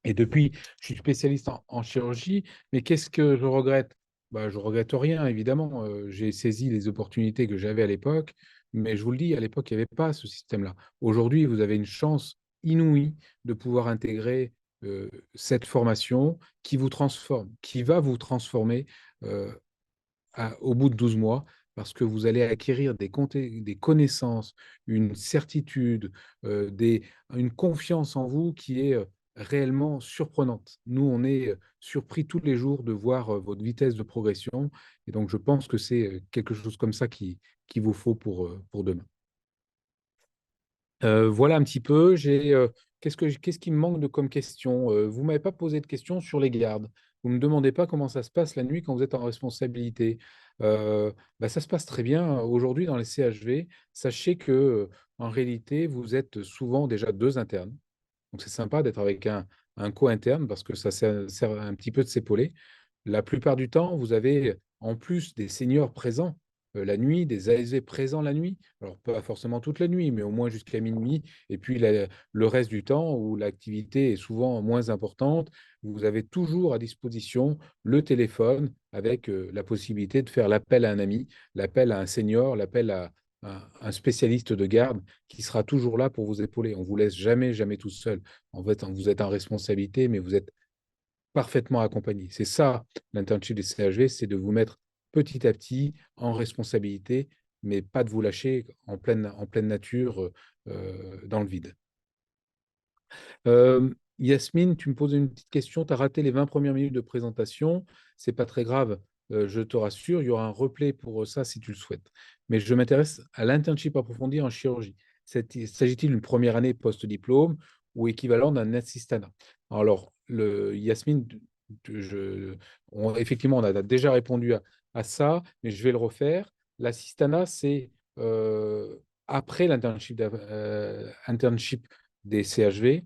Et depuis, je suis spécialiste en chirurgie. Mais qu'est-ce que je regrette? Je ne regrette rien, évidemment. J'ai saisi les opportunités que j'avais à l'époque. Mais je vous le dis, à l'époque, il n'y avait pas ce système-là. Aujourd'hui, vous avez une chance inouïe de pouvoir intégrer cette formation qui vous transforme, qui va vous transformer au bout de 12 mois, parce que vous allez acquérir des connaissances, une certitude, une confiance en vous qui est réellement surprenante. Nous, on est surpris tous les jours de voir votre vitesse de progression. Et donc, je pense que c'est quelque chose comme ça qu'il vous faut pour demain. Voilà un petit peu. Qu'est-ce qui me manque comme question? Vous ne m'avez pas posé de questions sur les gardes. Vous ne me demandez pas comment ça se passe la nuit quand vous êtes en responsabilité. Ça se passe très bien aujourd'hui dans les CHV. Sachez que en réalité, vous êtes souvent déjà 2 internes. Donc, c'est sympa d'être avec un co-interne parce que ça sert un petit peu de s'épauler. La plupart du temps, vous avez en plus des seniors présents la nuit, des ASV présents la nuit. Alors, pas forcément toute la nuit, mais au moins jusqu'à minuit. Et puis, le reste du temps où l'activité est souvent moins importante, vous avez toujours à disposition le téléphone avec la possibilité de faire l'appel à un ami, l'appel à un senior, l'appel à un spécialiste de garde qui sera toujours là pour vous épauler. On ne vous laisse jamais, jamais tout seul. En fait, vous êtes en responsabilité, mais vous êtes parfaitement accompagné. C'est ça, l'internship des CHV, c'est de vous mettre petit à petit en responsabilité, mais pas de vous lâcher en pleine nature dans le vide. Yasmine, tu me poses une petite question. Tu as raté les 20 premières minutes de présentation. Ce n'est pas très grave, je te rassure. Il y aura un replay pour ça si tu le souhaites. Mais je m'intéresse à l'internship approfondi en chirurgie. S'agit-il d'une première année post-diplôme ou équivalent d'un assistanat? Alors, Yasmine, Effectivement, on a déjà répondu à ça, mais je vais le refaire. L'assistanat, c'est après l'internship des CHV,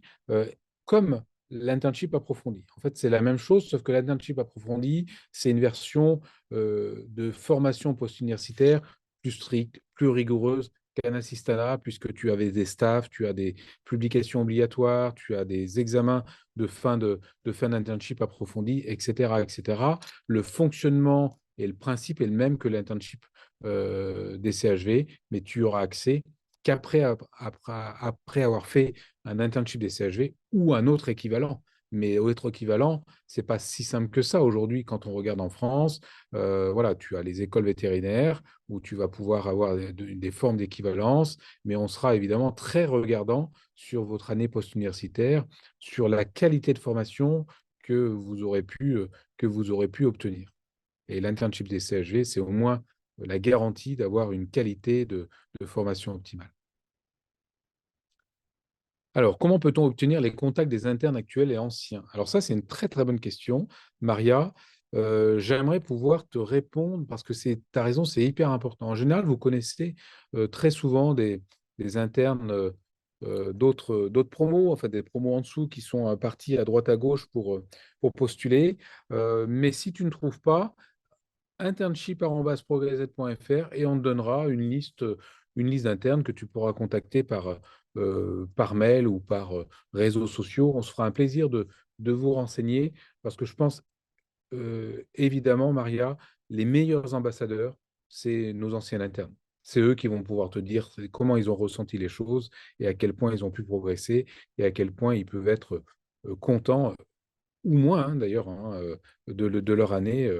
comme l'internship approfondi. En fait, c'est la même chose, sauf que l'internship approfondi, c'est une version de formation post-universitaire plus stricte, plus rigoureuse qu'un assistanat, puisque tu avais des staffs, tu as des publications obligatoires, tu as des examens de fin d'internship approfondi, etc., etc. Le fonctionnement et le principe est le même que l'internship des CHV, mais tu auras accès qu'après après avoir fait un internship des CHV ou un autre équivalent. Mais autre équivalent, c'est pas si simple que ça aujourd'hui quand on regarde en France. Voilà, tu as les écoles vétérinaires où tu vas pouvoir avoir des formes d'équivalence, mais on sera évidemment très regardant sur votre année post-universitaire, sur la qualité de formation que vous aurez pu obtenir. Et l'internship des CHV, c'est au moins la garantie d'avoir une qualité de formation optimale. Alors, comment peut-on obtenir les contacts des internes actuels et anciens? Alors ça, c'est une très très bonne question, Maria. J'aimerais pouvoir te répondre parce que tu as raison, c'est hyper important. En général, vous connaissez très souvent des internes d'autres promos, en fait des promos en dessous qui sont partis à droite à gauche pour postuler. Mais si tu ne trouves pas, internship@progresset.fr et on te donnera une liste d'internes que tu pourras contacter par mail ou par réseaux sociaux. On se fera un plaisir de vous renseigner parce que je pense évidemment, Maria, les meilleurs ambassadeurs, c'est nos anciens internes. C'est eux qui vont pouvoir te dire comment ils ont ressenti les choses et à quel point ils ont pu progresser et à quel point ils peuvent être contents ou moins hein, d'ailleurs, hein, de leur année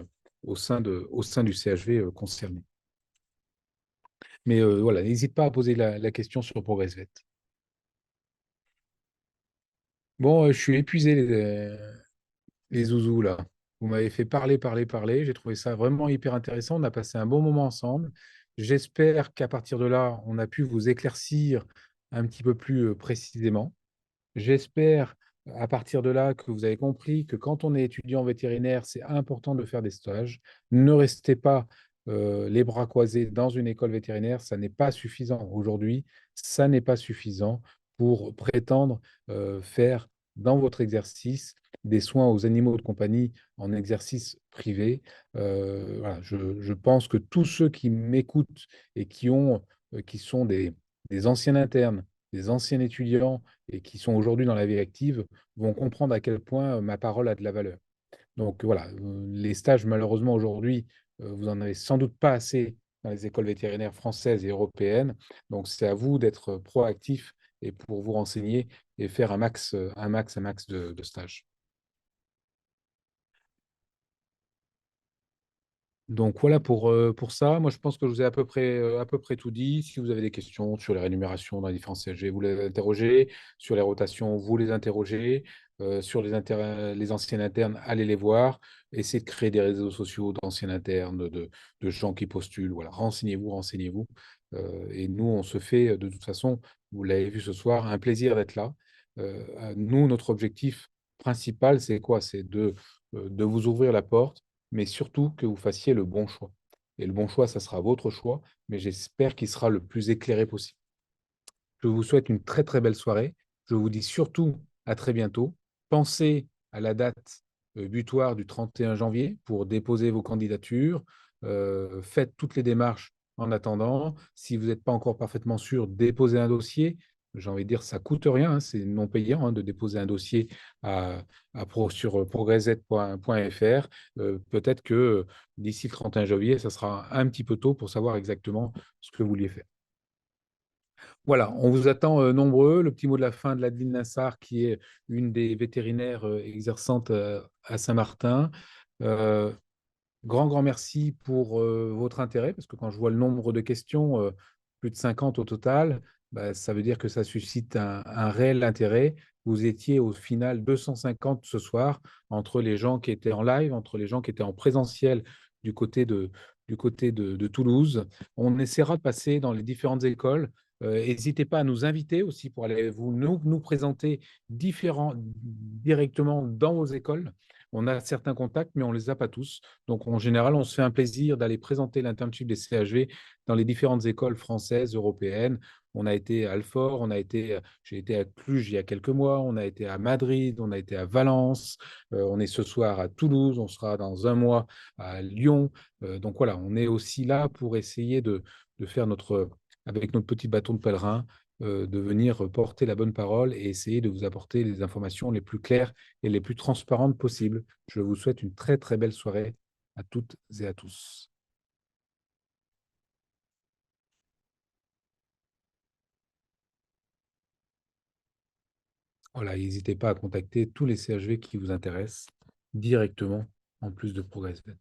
au sein du CHV concerné. Mais voilà, n'hésite pas à poser la question sur ProgressVet. Bon, je suis épuisé, les zouzous, là. Vous m'avez fait parler, parler, parler. J'ai trouvé ça vraiment hyper intéressant. On a passé un bon moment ensemble. J'espère qu'à partir de là, on a pu vous éclaircir un petit peu plus précisément. J'espère à partir de là que vous avez compris que quand on est étudiant vétérinaire, c'est important de faire des stages. Ne restez pas les bras croisés dans une école vétérinaire, ça n'est pas suffisant. Aujourd'hui, ça n'est pas suffisant pour prétendre faire dans votre exercice des soins aux animaux de compagnie en exercice privé. Voilà, je pense que tous ceux qui m'écoutent et qui sont des anciens internes, des anciens étudiants et qui sont aujourd'hui dans la vie active vont comprendre à quel point ma parole a de la valeur. Donc voilà, les stages, malheureusement, aujourd'hui, vous n'en avez sans doute pas assez dans les écoles vétérinaires françaises et européennes. Donc c'est à vous d'être proactif et pour vous renseigner et faire un max de stages. Donc voilà pour ça. Moi, je pense que je vous ai à peu près tout dit. Si vous avez des questions sur les rémunérations dans les différents CSG, vous les interrogez. Sur les rotations, vous les interrogez. Sur les anciens internes, allez les voir. Essayez de créer des réseaux sociaux d'anciens internes, de gens qui postulent. Voilà, renseignez-vous, renseignez-vous. Et nous, on se fait, de toute façon, vous l'avez vu ce soir, un plaisir d'être là. Nous, notre objectif principal, c'est quoi? C'est de vous ouvrir la porte, mais surtout que vous fassiez le bon choix. Et le bon choix, ça sera votre choix, mais j'espère qu'il sera le plus éclairé possible. Je vous souhaite une très très belle soirée. Je vous dis surtout à très bientôt. Pensez à la date butoir du 31 janvier pour déposer vos candidatures. Faites toutes les démarches en attendant. Si vous n'êtes pas encore parfaitement sûr, déposez un dossier. J'ai envie de dire, ça ne coûte rien, hein, c'est non payant hein, de déposer un dossier sur progresset.fr. Peut-être que d'ici le 31 janvier, ça sera un petit peu tôt pour savoir exactement ce que vous vouliez faire. Voilà, on vous attend nombreux. Le petit mot de la fin de Ladine Nassar, qui est une des vétérinaires exerçantes à Saint-Martin. Grand merci pour votre intérêt, parce que quand je vois le nombre de questions, plus de 50 au total, bah, ça veut dire que ça suscite un réel intérêt. Vous étiez au final 250 ce soir, entre les gens qui étaient en live, entre les gens qui étaient en présentiel du côté de Toulouse. On essaiera de passer dans les différentes écoles. N'hésitez pas à nous inviter aussi pour aller nous présenter directement dans vos écoles. On a certains contacts, mais on ne les a pas tous. Donc, en général, on se fait un plaisir d'aller présenter l'internship des CHV dans les différentes écoles françaises, européennes. On a été à Alfort, j'ai été à Cluj il y a quelques mois, on a été à Madrid, on a été à Valence, on est ce soir à Toulouse, on sera dans un mois à Lyon. Donc voilà, on est aussi là pour essayer de faire avec notre petit bâton de pèlerin, de venir porter la bonne parole et essayer de vous apporter les informations les plus claires et les plus transparentes possibles. Je vous souhaite une très très belle soirée à toutes et à tous. Voilà, n'hésitez pas à contacter tous les CHV qui vous intéressent directement, en plus de ProgressVet.